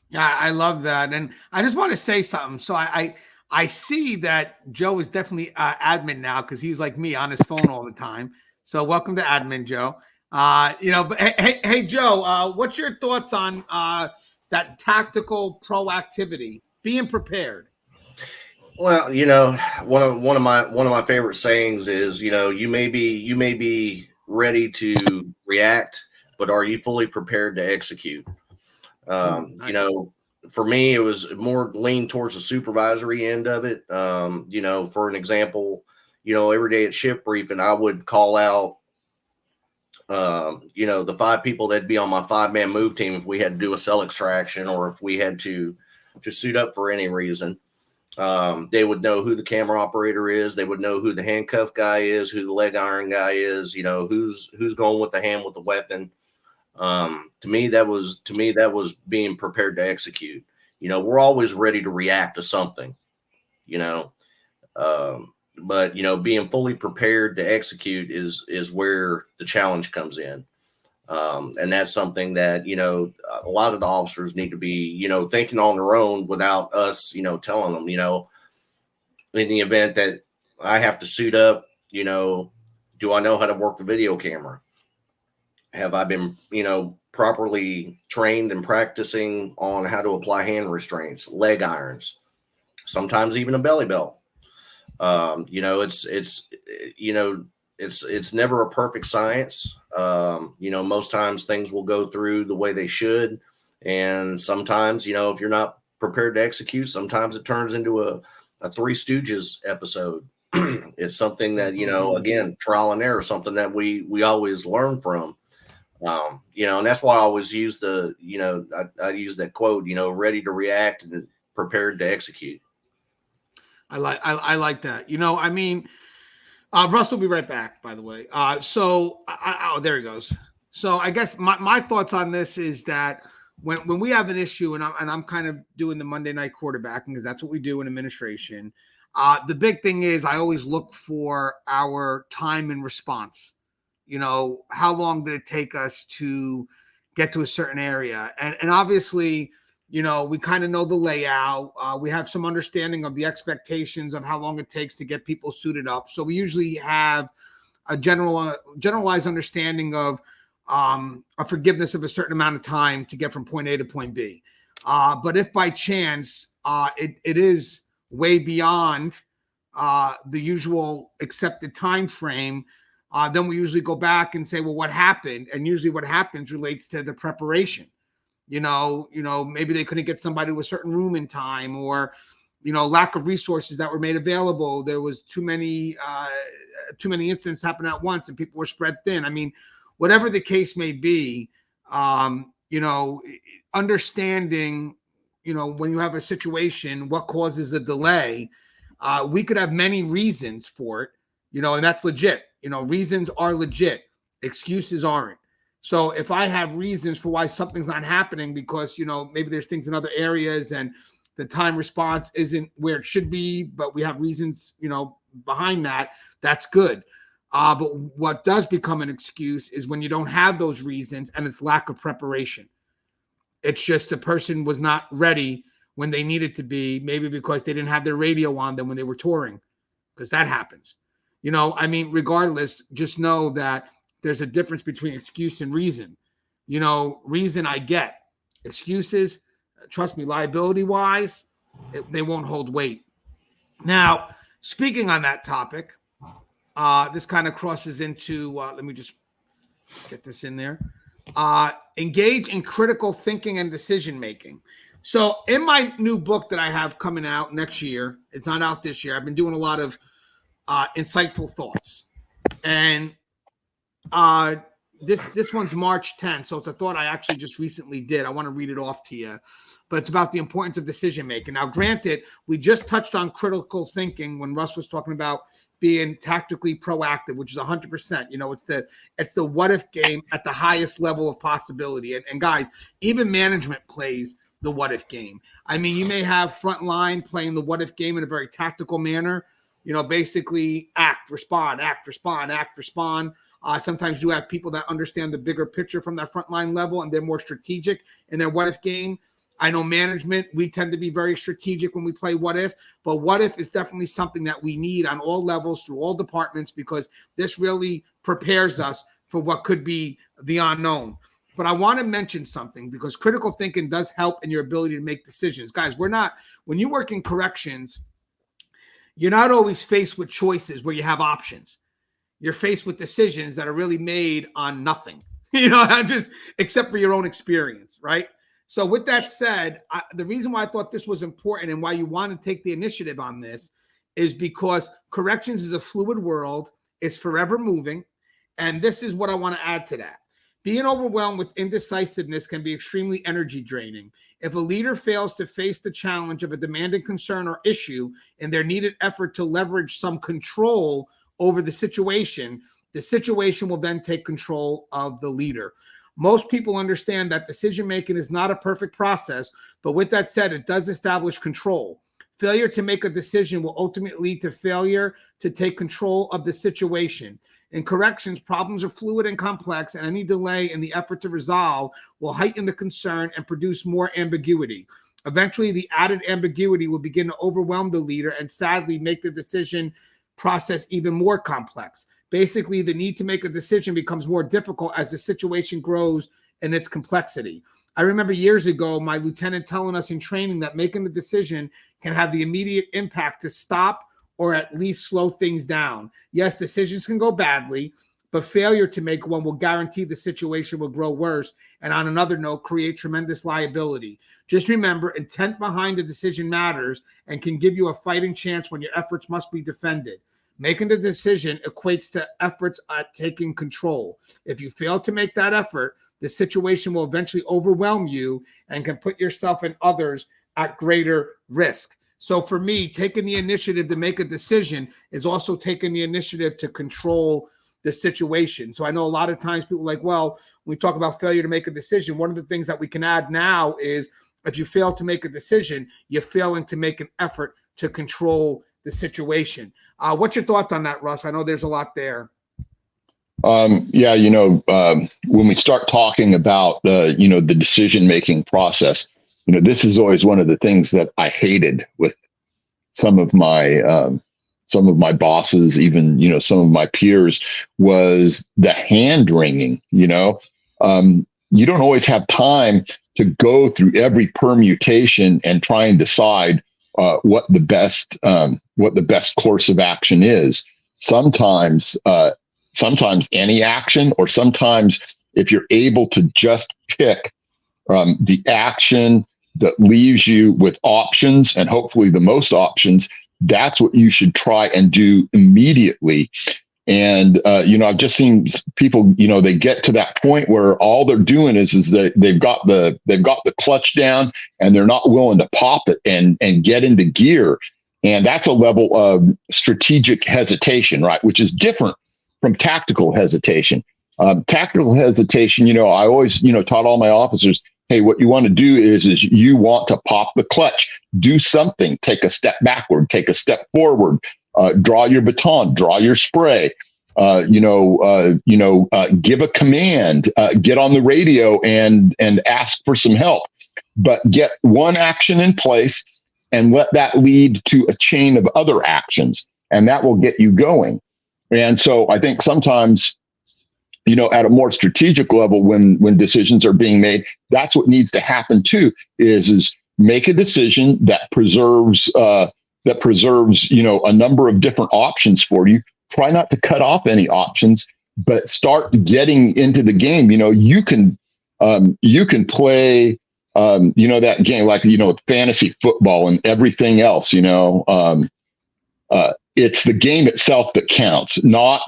Yeah, I love that. And I just want to say something. So I see that Joe is definitely admin now because he was like me on his phone all the time. So welcome to admin, Joe. But hey, Joe, what's your thoughts on that tactical proactivity, being prepared? Well, one of my favorite sayings is, you may be ready to react, but are you fully prepared to execute? Nice. For me, it was more lean towards the supervisory end of it. For an example, every day at shift briefing, I would call out, the 5 people that'd be on my 5-man move team if we had to do a cell extraction or if we had to suit up for any reason. They would know who the camera operator is. They would know who the handcuff guy is, who the leg iron guy is, who's going with the hand with the weapon. To me, that was being prepared to execute. We're always ready to react to something, but being fully prepared to execute is where the challenge comes in. And that's something that, a lot of the officers need to be, thinking on their own without us, telling them, in the event that I have to suit up, do I know how to work the video camera? Have I been, properly trained and practicing on how to apply hand restraints, leg irons, sometimes even a belly belt? It's never a perfect science. Most times things will go through the way they should. And sometimes, if you're not prepared to execute, sometimes it turns into a Three Stooges episode. It's something that, again, trial and error, something that we always learn from. And that's why I always use I use that quote, ready to react and prepared to execute. I like that. Russ will be right back, by the way. There he goes. So I guess my thoughts on this is that when we have an issue, and I'm kind of doing the Monday night quarterbacking because that's what we do in administration. The big thing is I always look for our time and response. How long did it take us to get to a certain area? And obviously, we kind of know the layout. We have some understanding of the expectations of how long it takes to get people suited up. So we usually have a generalized understanding of a forgiveness of a certain amount of time to get from point A to point B. But if by chance it is way beyond the usual accepted time frame, then we usually go back and say, well, what happened? And usually what happens relates to the preparation. Maybe they couldn't get somebody to a certain room in time, or lack of resources that were made available. There was too many incidents happening at once and people were spread thin. I mean, whatever the case may be, understanding, when you have a situation, what causes a delay, we could have many reasons for it, and that's legit. Reasons are legit. Excuses aren't. So if I have reasons for why something's not happening because, maybe there's things in other areas and the time response isn't where it should be, but we have reasons, behind that, that's good. But what does become an excuse is when you don't have those reasons and it's lack of preparation. It's just the person was not ready when they needed to be, maybe because they didn't have their radio on them when they were touring, because that happens. Regardless, just know that there's a difference between excuse and reason. Reason I get. Excuses, trust me, liability-wise, they won't hold weight. Now, speaking on that topic, this kind of crosses into, let me just get this in there. Engage in critical thinking and decision-making. So in my new book that I have coming out next year, it's not out this year, I've been doing a lot of insightful thoughts. And this one's March 10th, so it's a thought I actually just recently did. I want to read it off to you, but it's about the importance of decision making. Now, granted, we just touched on critical thinking when Russ was talking about being tactically proactive, which is 100%. It's the what if game at the highest level of possibility. And guys, even management plays the what if game. I mean, you may have front line playing the what if game in a very tactical manner. Basically act, respond, act, respond, act, respond. Sometimes you have people that understand the bigger picture from that frontline level and they're more strategic in their what if game. I know management, we tend to be very strategic when we play what if, but what if is definitely something that we need on all levels through all departments, because this really prepares us for what could be the unknown. But I want to mention something, because critical thinking does help in your ability to make decisions. Guys, when you work in corrections, you're not always faced with choices where you have options. You're faced with decisions that are really made on nothing, just except for your own experience, right? So with that said, the reason why I thought this was important and why you want to take the initiative on this is because corrections is a fluid world. It's forever moving. And this is what I want to add to that. Being overwhelmed with indecisiveness can be extremely energy draining. If a leader fails to face the challenge of a demanding concern or issue in their needed effort to leverage some control over the situation will then take control of the leader. Most people understand that decision-making is not a perfect process, but with that said, it does establish control. Failure to make a decision will ultimately lead to failure to take control of the situation. In corrections, problems are fluid and complex, and any delay in the effort to resolve will heighten the concern and produce more ambiguity. Eventually, the added ambiguity will begin to overwhelm the leader and sadly make the decision process even more complex. Basically, the need to make a decision becomes more difficult as the situation grows in its complexity. I remember years ago, my lieutenant telling us in training that making a decision can have the immediate impact to stop or at least slow things down. Yes, decisions can go badly, but failure to make one will guarantee the situation will grow worse, and on another note, create tremendous liability. Just remember, intent behind the decision matters and can give you a fighting chance when your efforts must be defended. Making the decision equates to efforts at taking control. If you fail to make that effort, the situation will eventually overwhelm you and can put yourself and others at greater risk. So for me, taking the initiative to make a decision is also taking the initiative to control the situation. So I know a lot of times people are like, well, when we talk about failure to make a decision, one of the things that we can add now is if you fail to make a decision, you're failing to make an effort to control the situation. What's your thoughts on that, Russ? I know there's a lot there. When we start talking about the decision-making process, this is always one of the things that I hated with some of my some of my bosses, even, some of my peers, was the hand wringing. You don't always have time to go through every permutation and try and decide what the best course of action is. Sometimes any action, or sometimes if you're able to just pick the action that leaves you with options, and hopefully the most options, that's what you should try and do immediately. And, I've just seen people, they get to that point where all they're doing is they've got the clutch down, and they're not willing to pop it and get into gear. And that's a level of strategic hesitation, right? Which is different from tactical hesitation. Tactical hesitation, I always, taught all my officers, hey, what you want to do is you want to pop the clutch, do something, take a step backward, take a step forward, draw your baton, draw your spray, give a command, get on the radio and ask for some help, but get one action in place and let that lead to a chain of other actions, and that will get you going. And so I think sometimes, at a more strategic level, when decisions are being made, that's what needs to happen too, is make a decision that preserves, a number of different options for you. Try not to cut off any options, but start getting into the game. You can play, that game, like, fantasy football and everything else, it's the game itself that counts, not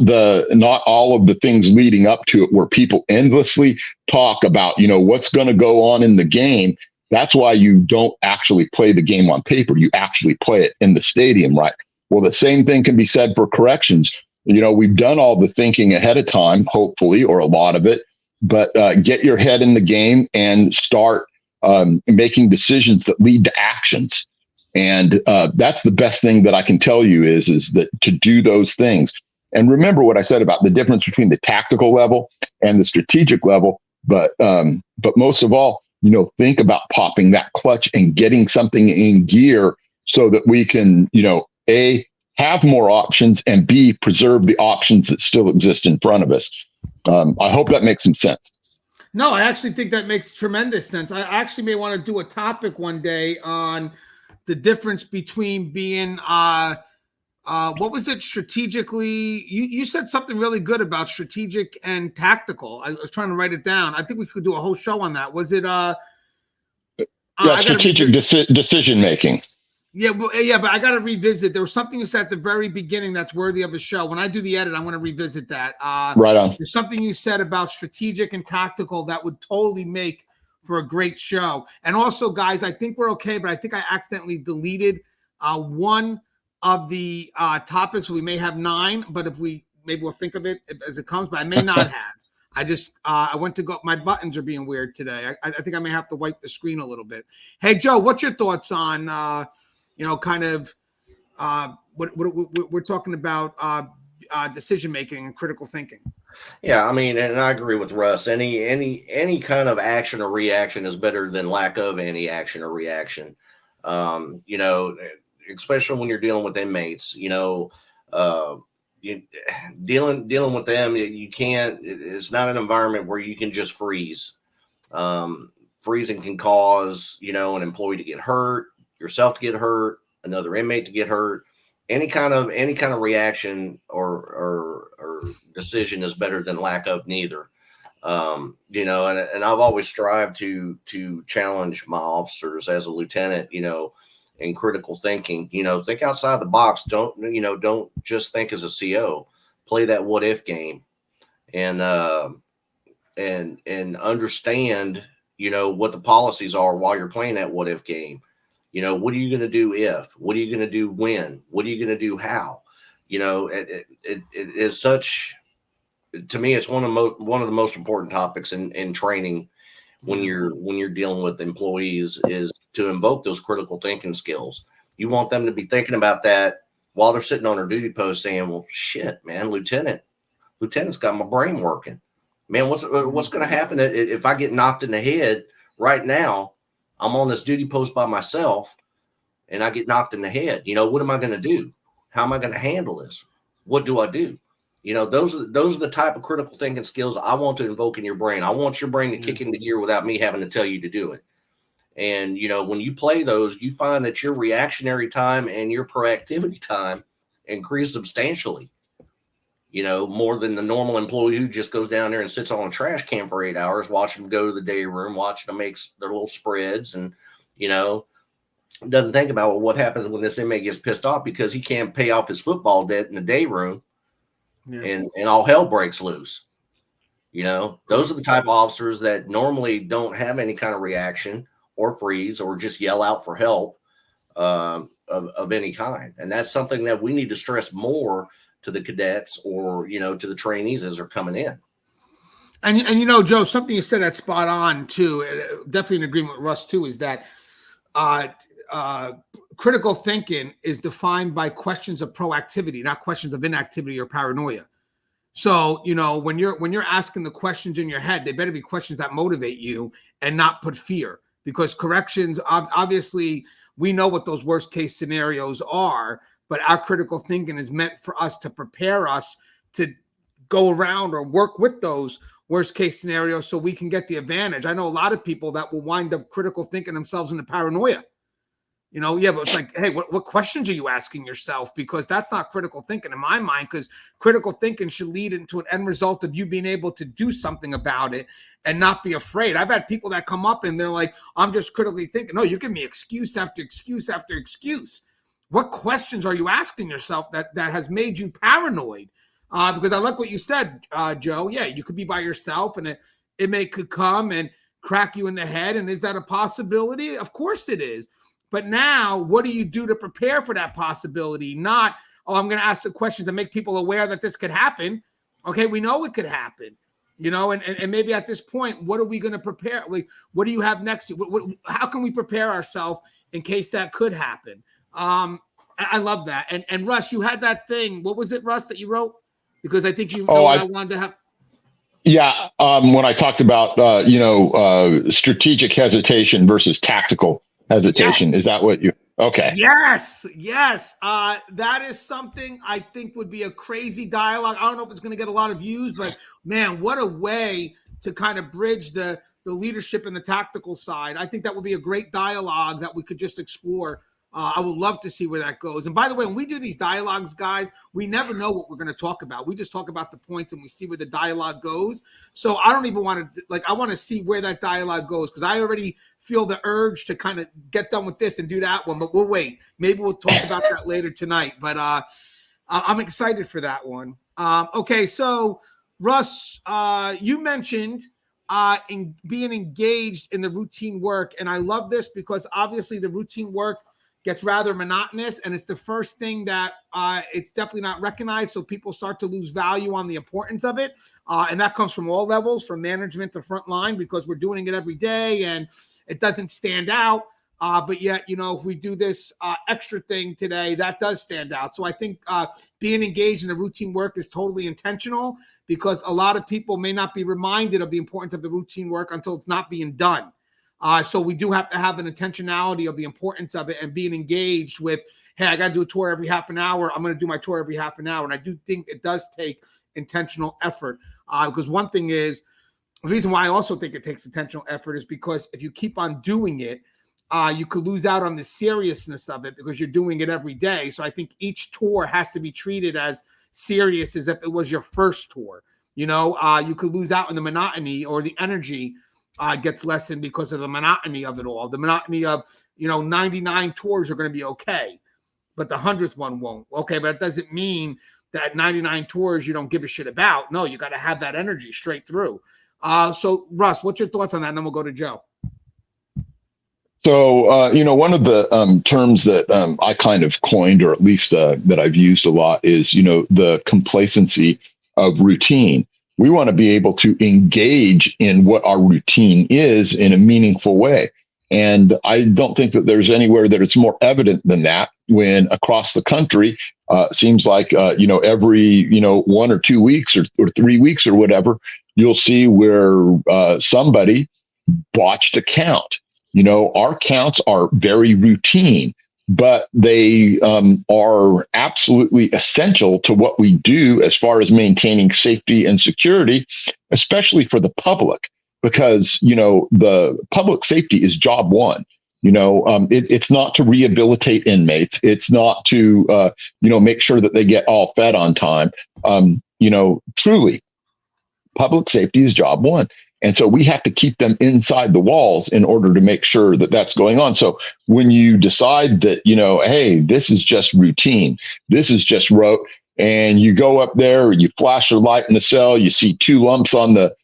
all of the things leading up to it, where people endlessly talk about, what's going to go on in the game. That's why you don't actually play the game on paper. You actually play it in the stadium, right? Well, the same thing can be said for corrections. We've done all the thinking ahead of time, hopefully, or a lot of it, but get your head in the game and start making decisions that lead to actions. And that's the best thing that I can tell you is that to do those things. And remember what I said about the difference between the tactical level and the strategic level. But most of all, think about popping that clutch and getting something in gear so that we can, A, have more options, and B, preserve the options that still exist in front of us. I hope that makes some sense. No, I actually think that makes tremendous sense. I actually may want to do a topic one day on the difference between being what was it, strategically? You said something really good about strategic and tactical. I was trying to write it down. I think we could do a whole show on that. Was it strategic decision making? Yeah, but I got to revisit. There was something you said at the very beginning that's worthy of a show. When I do the edit, I'm going to revisit that. Right on. There's something you said about strategic and tactical that would totally make for a great show. And also, guys, I think we're okay, but I think I accidentally deleted one of the topics. We may have 9, but maybe we'll think of it as it comes, but I may not have. I just, I went to go, my buttons are being weird today. I think I may have to wipe the screen a little bit. Hey, Joe, what's your thoughts on, what we're talking about, decision-making and critical thinking? Yeah, I mean, and I agree with Russ. Any kind of action or reaction is better than lack of any action or reaction. Especially when you're dealing with inmates, dealing with them, you can't, it's not an environment where you can just freeze. Freezing can cause, an employee to get hurt, yourself to get hurt, another inmate to get hurt. Any kind of reaction or decision is better than lack of neither. And I've always strived to challenge my officers as a lieutenant, in critical thinking. Think outside the box. Don't just think as a CO. Play that what if game, and understand, what the policies are while you're playing that what if game. What are you going to do if? What are you going to do when? What are you going to do how? It is such, to me, it's one of the most important topics in training when you're dealing with employees, is to invoke those critical thinking skills. You want them to be thinking about that while they're sitting on their duty post, saying, "Well, shit, man, Lieutenant's got my brain working. Man, what's going to happen if I get knocked in the head right now? I'm on this duty post by myself and I get knocked in the head. What am I going to do? How am I going to handle this? What do I do? You know, those are the type of critical thinking skills I want to invoke in your brain. I want your brain to kick into gear without me having to tell you to do it. And, you know, when you play those, you find that your reactionary time and your proactivity time increase substantially, you know, more than the normal employee who just goes down there and sits on a trash can for 8 hours, watching them go to the day room, watching them make their little spreads, and, you know, doesn't think about what happens when this inmate gets pissed off because he can't pay off his football debt in the day room. And all hell breaks loose. You know, those are the type of officers that normally don't have any kind of reaction or freeze or just yell out for help of any kind. And that's something that we need to stress more to the cadets or, you know, to the trainees as they're coming in. And you know, Joe, something you said that's spot on too, definitely in agreement with Russ too, is that critical thinking is defined by questions of proactivity, not questions of inactivity or paranoia. So, you know, when you're asking the questions in your head, they better be questions that motivate you and not put fear, because corrections, obviously, we know what those worst case scenarios are, but our critical thinking is meant for us to prepare us to go around or work with those worst case scenarios so we can get the advantage. I know a lot of people that will wind up critical thinking themselves into paranoia. You know, yeah, but it's like, hey, what questions are you asking yourself? Because that's not critical thinking in my mind, because critical thinking should lead into an end result of you being able to do something about it and not be afraid. I've had people that come up and they're like, I'm just critically thinking. No, you give me excuse after excuse after excuse. What questions are you asking yourself that has made you paranoid? Because I like what you said, Joe. Yeah, you could be by yourself and it may could come and crack you in the head. And is that a possibility? Of course it is. But now, what do you do to prepare for that possibility? Not, oh, I'm going to ask the questions to make people aware that this could happen. Okay, we know it could happen, you know, and maybe at this point, what are we going to prepare? Like, what do you have next? How can we prepare ourselves in case that could happen? I love that. And Russ, you had that thing. What was it, Russ, that you wrote? Because I think you know what I wanted to have. Yeah, when I talked about, strategic hesitation versus tactical hesitation. Yes. Is that what you? Okay. Yes. That is something I think would be a crazy dialogue. I don't know if it's going to get a lot of views, but man, what a way to kind of bridge the leadership and the tactical side. I think that would be a great dialogue that we could just explore. I would love to see where that goes. And by the way, when we do these dialogues, guys, we never know what we're going to talk about. We just talk about the points and we see where the dialogue goes. So I don't even want to, I want to see where that dialogue goes, because I already feel the urge to kind of get done with this and do that one. But we'll wait. Maybe we'll talk about that later tonight. But I'm excited for that one. Okay, so Russ, you mentioned in being engaged in the routine work. And I love this because obviously the routine work gets rather monotonous, and it's the first thing that it's definitely not recognized. So people start to lose value on the importance of it. And that comes from all levels, from management to front line, because we're doing it every day and it doesn't stand out. But yet, you know, if we do this extra thing today, that does stand out. So I think being engaged in the routine work is totally intentional, because a lot of people may not be reminded of the importance of the routine work until it's not being done. So we do have to have an intentionality of the importance of it and being engaged with, hey, I got to do a tour every half an hour. I'm going to do my tour every half an hour. And I do think it does take intentional effort, because one thing is, the reason why I also think it takes intentional effort is because if you keep on doing it, you could lose out on the seriousness of it because you're doing it every day. So I think each tour has to be treated as serious as if it was your first tour. You know, you could lose out on the monotony, or the energy gets lessened because of the monotony of it all. The monotony of, 99 tours are going to be okay, but the 100th one won't. Okay, but that doesn't mean that 99 tours you don't give a shit about. No, you got to have that energy straight through. So, Russ, what's your thoughts on that? And then we'll go to Joe. So, one of the terms that I kind of coined, or at least that I've used a lot, is, the complacency of routine. We want to be able to engage in what our routine is in a meaningful way. And I don't think that there's anywhere that it's more evident than that, when across the country, seems like, every, 1 or 2 weeks or 3 weeks or whatever, you'll see where somebody botched a count. Our counts are very routine. but they are absolutely essential to what we do as far as maintaining safety and security, especially for the public, because, the public safety is job one. It's not to rehabilitate inmates. It's not to, make sure that they get all fed on time. Truly, public safety is job one. And so we have to keep them inside the walls in order to make sure that that's going on. So when you decide that, hey, this is just routine, this is just rote, and you go up there and you flash a light in the cell, you see 2 lumps on the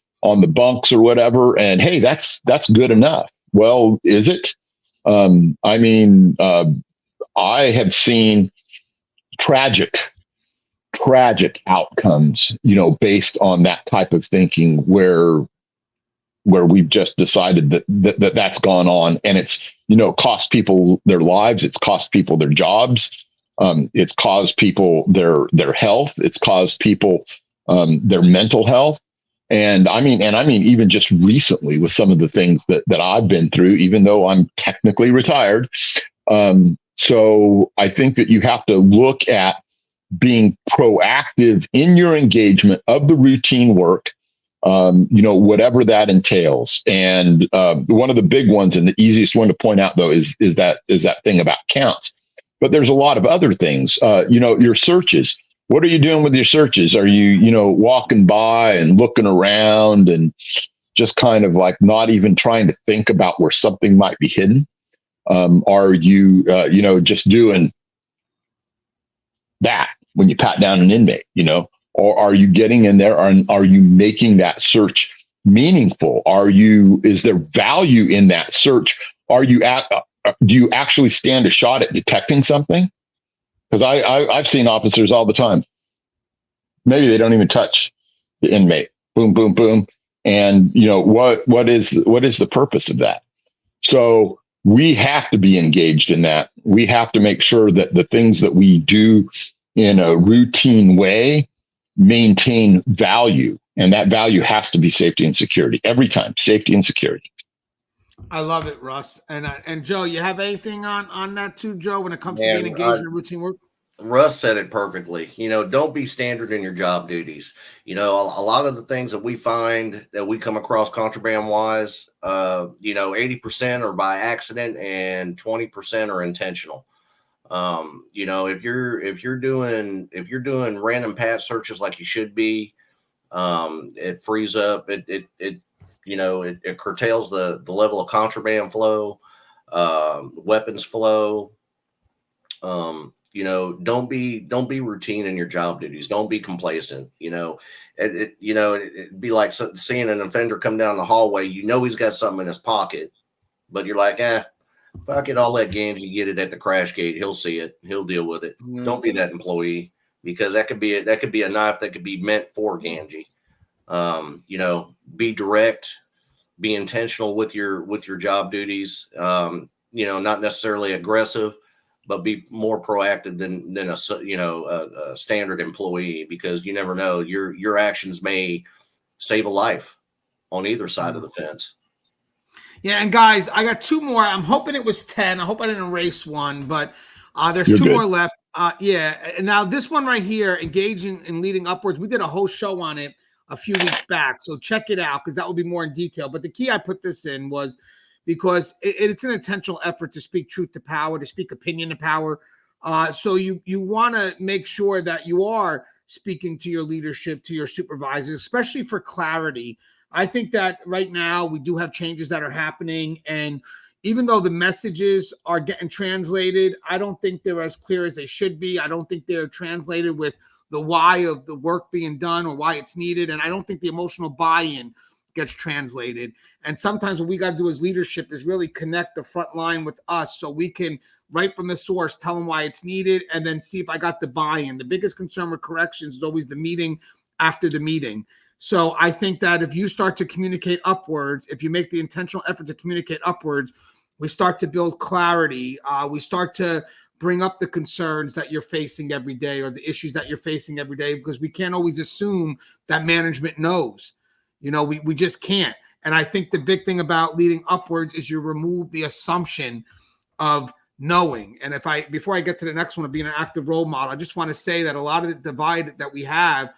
bunks or whatever, and hey, that's good enough. Well, is it? I have seen tragic outcomes, based on that type of thinking, where we've just decided that that's gone on, and it's, cost people their lives, it's cost people their jobs, it's caused people their health, it's caused people their mental health. And I mean, even just recently with some of the things that I've been through, even though I'm technically retired. So I think that you have to look at being proactive in your engagement of the routine work, whatever that entails. And one of the big ones, and the easiest one to point out, though, is that thing about counts. But there's a lot of other things. Your searches. What are you doing with your searches? Are you, walking by and looking around and just kind of like not even trying to think about where something might be hidden? Are you, just doing that when you pat down an inmate, or are you getting in there? Are you making that search meaningful? Is there value in that search? Do you actually stand a shot at detecting something? Because I've seen officers all the time. Maybe they don't even touch the inmate. Boom, boom, boom. And what is the purpose of that? So we have to be engaged in that. We have to make sure that the things that we do in a routine way maintain value, and that value has to be safety and security every time. Safety and security. I love it, Russ. And Joe, you have anything on that too, Joe, when it comes to being engaged in routine work? Russ said it perfectly. Don't be standard in your job duties. A lot of the things that we find that we come across contraband wise, 80% are by accident and 20% are intentional. If you're doing random pat searches like you should be, it frees up, it curtails the level of contraband flow, weapons flow. Don't be routine in your job duties. Don't be complacent. It'd be like seeing an offender come down the hallway. He's got something in his pocket, but you're like, fuck it, I'll let Gangi get it at the crash gate. He'll see it. He'll deal with it. Mm-hmm. Don't be that employee, because that could be a knife that could be meant for Gangi. Be direct, be intentional with your job duties. Not necessarily aggressive, but be more proactive than a standard employee, because you never know, your actions may save a life on either side of the fence. Yeah, and guys, I got 2 more. I'm hoping it was 10. I hope I didn't erase one, but there's You're 2 good. more left. And now this one right here, engaging and leading upwards. We did a whole show on it a few weeks back, so check it out, because that will be more in detail. But the key I put this in was because it's an intentional effort to speak truth to power, to speak opinion to power. So you want to make sure that you are speaking to your leadership, to your supervisors, especially for clarity. I think that right now we do have changes that are happening, and even though the messages are getting translated, I don't think they're as clear as they should be. I don't think they're translated with the why of the work being done or why it's needed, and I don't think the emotional buy-in gets translated. And sometimes what we got to do as leadership is really connect the front line with us, so we can, right from the source, tell them why it's needed, and then see if I got the buy-in. The biggest concern with corrections is always the meeting after the meeting. So I think that if you start to communicate upwards, if you make the intentional effort to communicate upwards, we start to build clarity. We start to bring up the concerns that you're facing every day, or the issues that you're facing every day, because we can't always assume that management knows. We just can't. And I think the big thing about leading upwards is you remove the assumption of knowing. And before I get to the next one of being an active role model, I just want to say that a lot of the divide that we have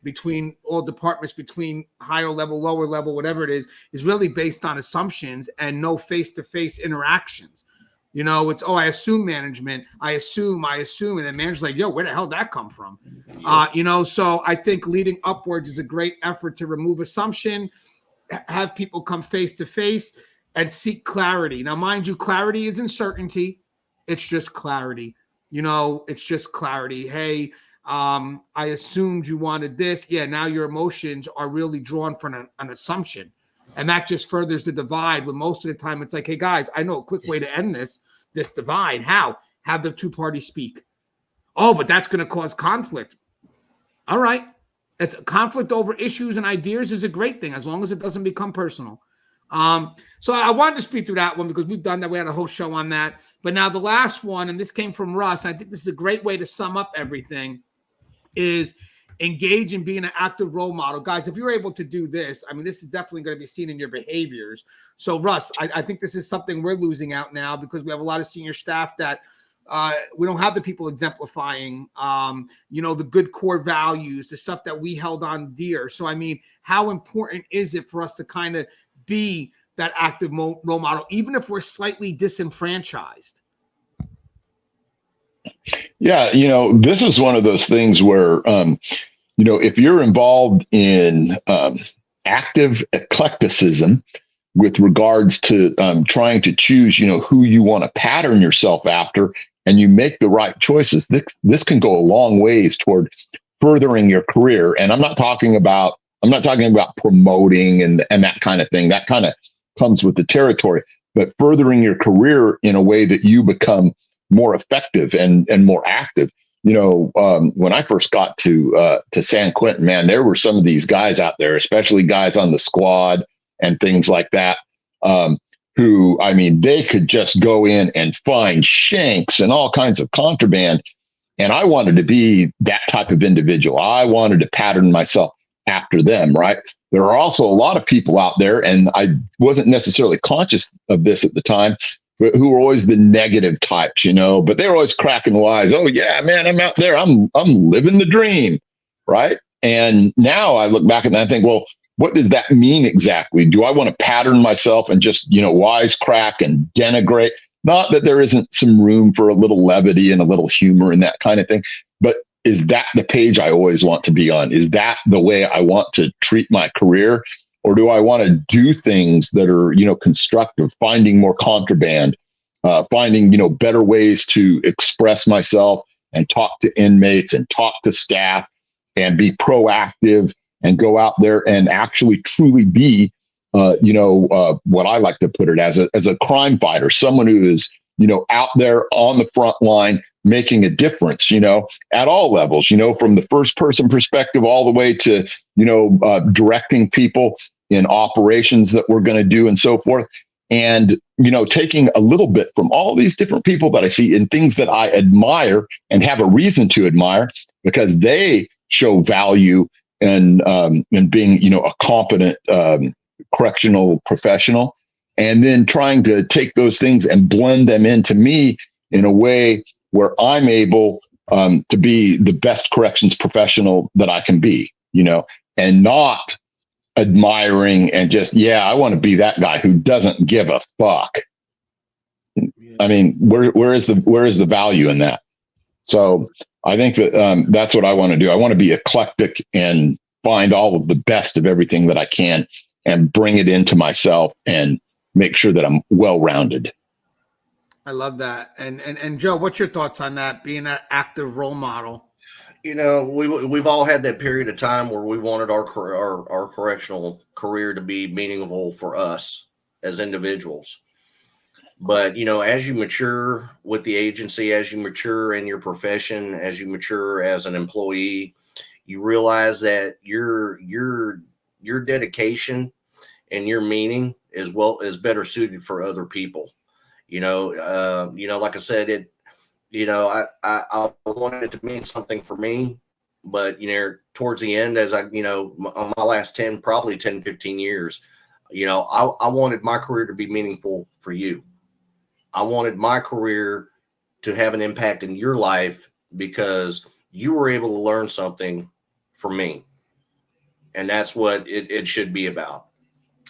between all departments, between higher level, lower level, whatever it is really based on assumptions and no face-to-face interactions. You know, it's, I assume management, I assume, and then management's like, yo, where the hell did that come from? You know, so I think leading upwards is a great effort to remove assumption, have people come face-to-face and seek clarity. Now, mind you, clarity isn't certainty. It's just clarity. You know, it's just clarity. Hey, I assumed you wanted this. Yeah, now your emotions are really drawn from an assumption. And that just furthers the divide. But most of the time, it's like, hey, guys, I know a quick way to end this divide. How? Have the two parties speak. Oh, but that's going to cause conflict. All right. It's conflict over issues and ideas is a great thing as long as it doesn't become personal. So I wanted to speak through that one because we've done that. We had a whole show on that. But now the last one, and this came from Russ, I think this is a great way to sum up everything, is engage in being an active role model. Guys, if you're able to do this, I mean, this is definitely going to be seen in your behaviors. So Russ, I think this is something we're losing out now because we have a lot of senior staff that we don't have the people exemplifying, you know, the good core values, the stuff that we held on dear. So, I mean, how important is it for us to kind of be that active role model, even if we're slightly disenfranchised? Yeah, you know, this is one of those things where, you know, if you're involved in active eclecticism with regards to trying to choose, you know, who you want to pattern yourself after, and you make the right choices, this can go a long ways toward furthering your career. And I'm not talking about promoting and that kind of thing. That kind of comes with the territory, but furthering your career in a way that you become more effective and more active. You know, when I first got to San Quentin, man, there were some of these guys out there, especially guys on the squad and things like that, who, I mean, they could just go in and find shanks and all kinds of contraband. And I wanted to be that type of individual. I wanted to pattern myself after them, right? There are also a lot of people out there, and I wasn't necessarily conscious of this at the time, but who were always the negative types, you know, but they were always cracking wise. Oh yeah, man, I'm out there. I'm living the dream. Right. And now I look back and I think, well, what does that mean exactly? Do I want to pattern myself and just, you know, wisecrack and denigrate? Not that there isn't some room for a little levity and a little humor and that kind of thing, but is that the page I always want to be on? Is that the way I want to treat my career? Or do I want to do things that are, you know, constructive, finding more contraband, finding, you know, better ways to express myself and talk to inmates and talk to staff and be proactive and go out there and actually truly be, you know, what I like to put it as a crime fighter, someone who is, you know, out there on the front line, making a difference, you know, at all levels, you know, from the first person perspective all the way to, you know, directing people in operations that we're going to do and so forth. And, you know, taking a little bit from all these different people that I see in things that I admire and have a reason to admire because they show value in being, you know, a competent correctional professional, and then trying to take those things and blend them into me in a way where I'm able to be the best corrections professional that I can be, you know, and not admiring and just, yeah, I want to be that guy who doesn't give a fuck. I mean, where is the value in that? So I think that that's what I want to do. I want to be eclectic and find all of the best of everything that I can and bring it into myself and make sure that I'm well-rounded. I love that. And Joe, what's your thoughts on that, being an active role model? You know, we've all had that period of time where we wanted our correctional career to be meaningful for us as individuals. But, you know, as you mature with the agency, as you mature in your profession, as you mature as an employee, you realize that your dedication and your meaning is better suited for other people. You know, like I said, I wanted it to mean something for me, but, you know, towards the end, as I, you know, on my last probably 10, 15 years, you know, I wanted my career to be meaningful for you. I wanted my career to have an impact in your life because you were able to learn something from me. And that's what it should be about.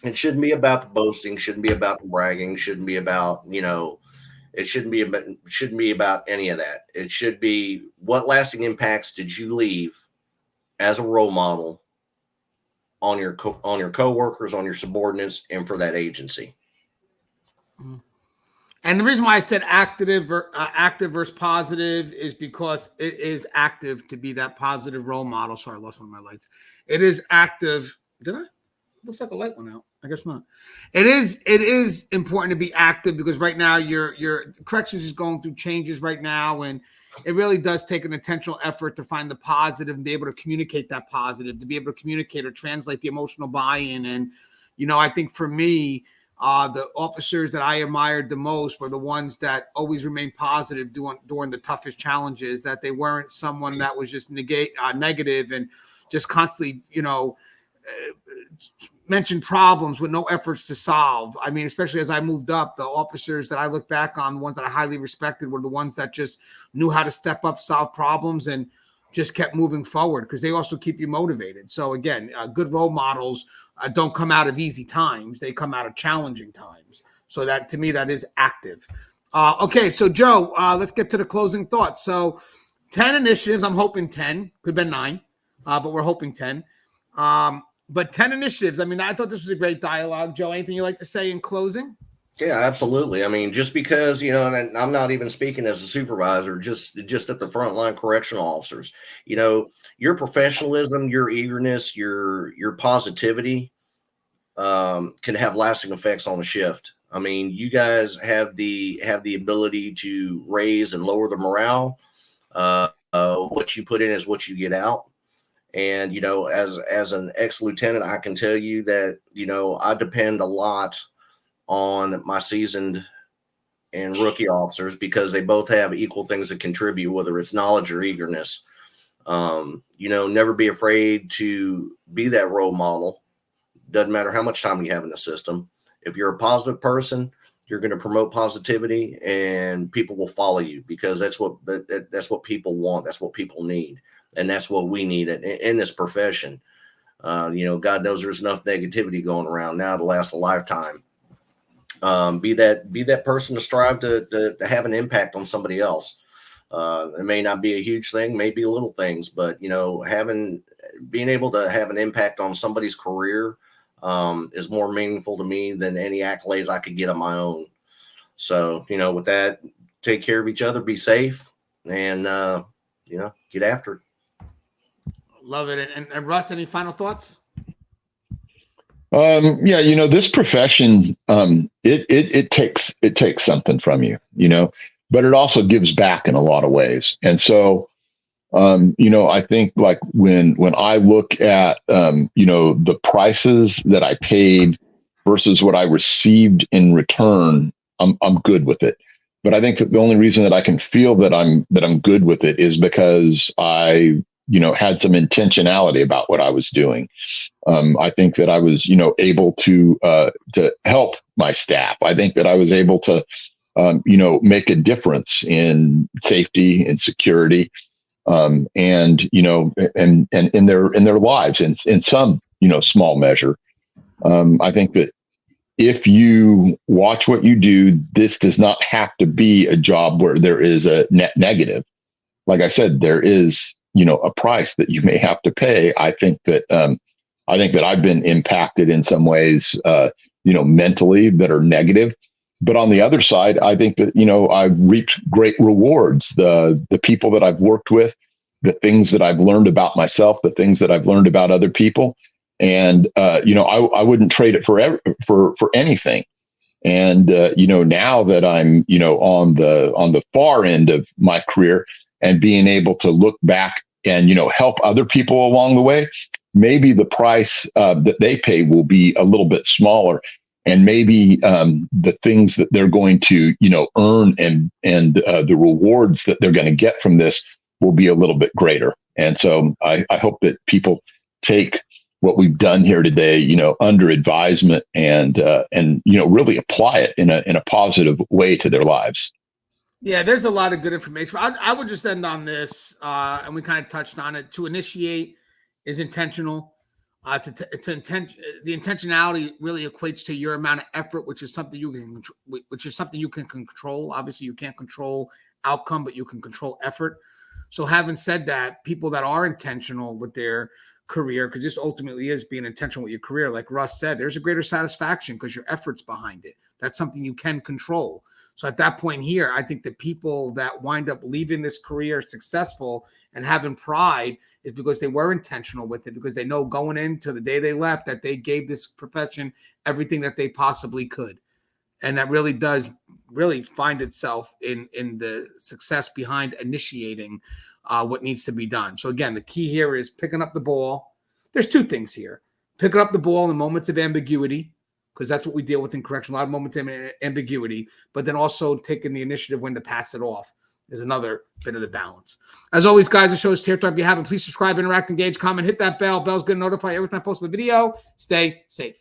It shouldn't be about the boasting, shouldn't be about the bragging, shouldn't be about, it shouldn't be about any of that. It should be, what lasting impacts did you leave as a role model on your coworkers, on your subordinates, and for that agency. And the reason why I said active versus positive is because it is active to be that positive role model. Sorry, I lost one of my lights. It is active. Did I? Looks like a light went out. I guess not. It is important to be active because right now your corrections is going through changes right now, and it really does take an intentional effort to find the positive and be able to communicate that positive, to be able to communicate or translate the emotional buy-in. And I think for me, the officers that I admired the most were the ones that always remained positive during the toughest challenges, that they weren't someone that was just negative and just constantly, mentioned problems with no efforts to solve. I mean, especially as I moved up, the officers that I look back on, the ones that I highly respected, were the ones that just knew how to step up, solve problems, and just kept moving forward because they also keep you motivated. So again, good role models don't come out of easy times. They come out of challenging times. So that, to me, that is active. Okay, so Joe, let's get to the closing thoughts. So 10 initiatives. I'm hoping 10. Could have been 9, but we're hoping 10. But 10 initiatives. I mean, I thought this was a great dialogue. Joe, anything you'd like to say in closing? Yeah, absolutely. I mean, just because, and I'm not even speaking as a supervisor, just at the frontline correctional officers, your professionalism, your eagerness, your positivity can have lasting effects on a shift. I mean, you guys have the ability to raise and lower the morale. What you put in is what you get out. And, as an ex-lieutenant, I can tell you that, I depend a lot on my seasoned and rookie officers because they both have equal things to contribute, whether it's knowledge or eagerness. Never be afraid to be that role model. Doesn't matter how much time you have in the system. If you're a positive person, you're going to promote positivity and people will follow you because that's what people want. That's what people need. And that's what we need in this profession. God knows there's enough negativity going around now to last a lifetime. Be that person to strive to have an impact on somebody else. It may not be a huge thing, maybe little things, but being able to have an impact on somebody's career is more meaningful to me than any accolades I could get on my own. So, with that, take care of each other, be safe, and get after it. Love it. And Russ, any final thoughts? This profession, it takes something from you, but it also gives back in a lot of ways. And so, I think like when I look at, the prices that I paid versus what I received in return, I'm good with it. But I think that the only reason that I can feel that I'm good with it is because I, had some intentionality about what I was doing. I think that I was, able to help my staff. I think that I was able to, make a difference in safety and security, and in their lives in some, small measure. I think that if you watch what you do, this does not have to be a job where there is a net negative. Like I said, there is, a price that you may have to pay. I think that I've been impacted in some ways, mentally that are negative. But on the other side, I think that, I've reaped great rewards. The people that I've worked with, the things that I've learned about myself, the things that I've learned about other people. And, I wouldn't trade it for anything. And, now that I'm, on the far end of my career and being able to look back and, help other people along the way, maybe the price that they pay will be a little bit smaller. And maybe the things that they're going to, earn and the rewards that they're going to get from this will be a little bit greater. And so I hope that people take what we've done here today, under advisement and really apply it in a positive way to their lives. Yeah, there's a lot of good information. I would just end on this, and we kind of touched on it. To initiate is intentional. The intentionality really equates to your amount of effort, which is something you can control. Obviously, you can't control outcome, but you can control effort. So, having said that, people that are intentional with their career, because this ultimately is being intentional with your career, like Russ said, there's a greater satisfaction because your effort's behind it. That's something you can control. So at that point here, I think the people that wind up leaving this career successful and having pride is because they were intentional with it, because they know going into the day they left that they gave this profession everything that they possibly could. And that really does find itself in the success behind initiating what needs to be done. So again, the key here is picking up the ball. There's two things here. Picking up the ball in moments of ambiguity, because that's what we deal with in correction, a lot of moments of ambiguity, but then also taking the initiative when to pass it off is another bit of the balance. As always, guys, the show is Tear Talk. If you haven't, please subscribe, interact, engage, comment, hit that bell. Bell's going to notify you every time I post a video. Stay safe.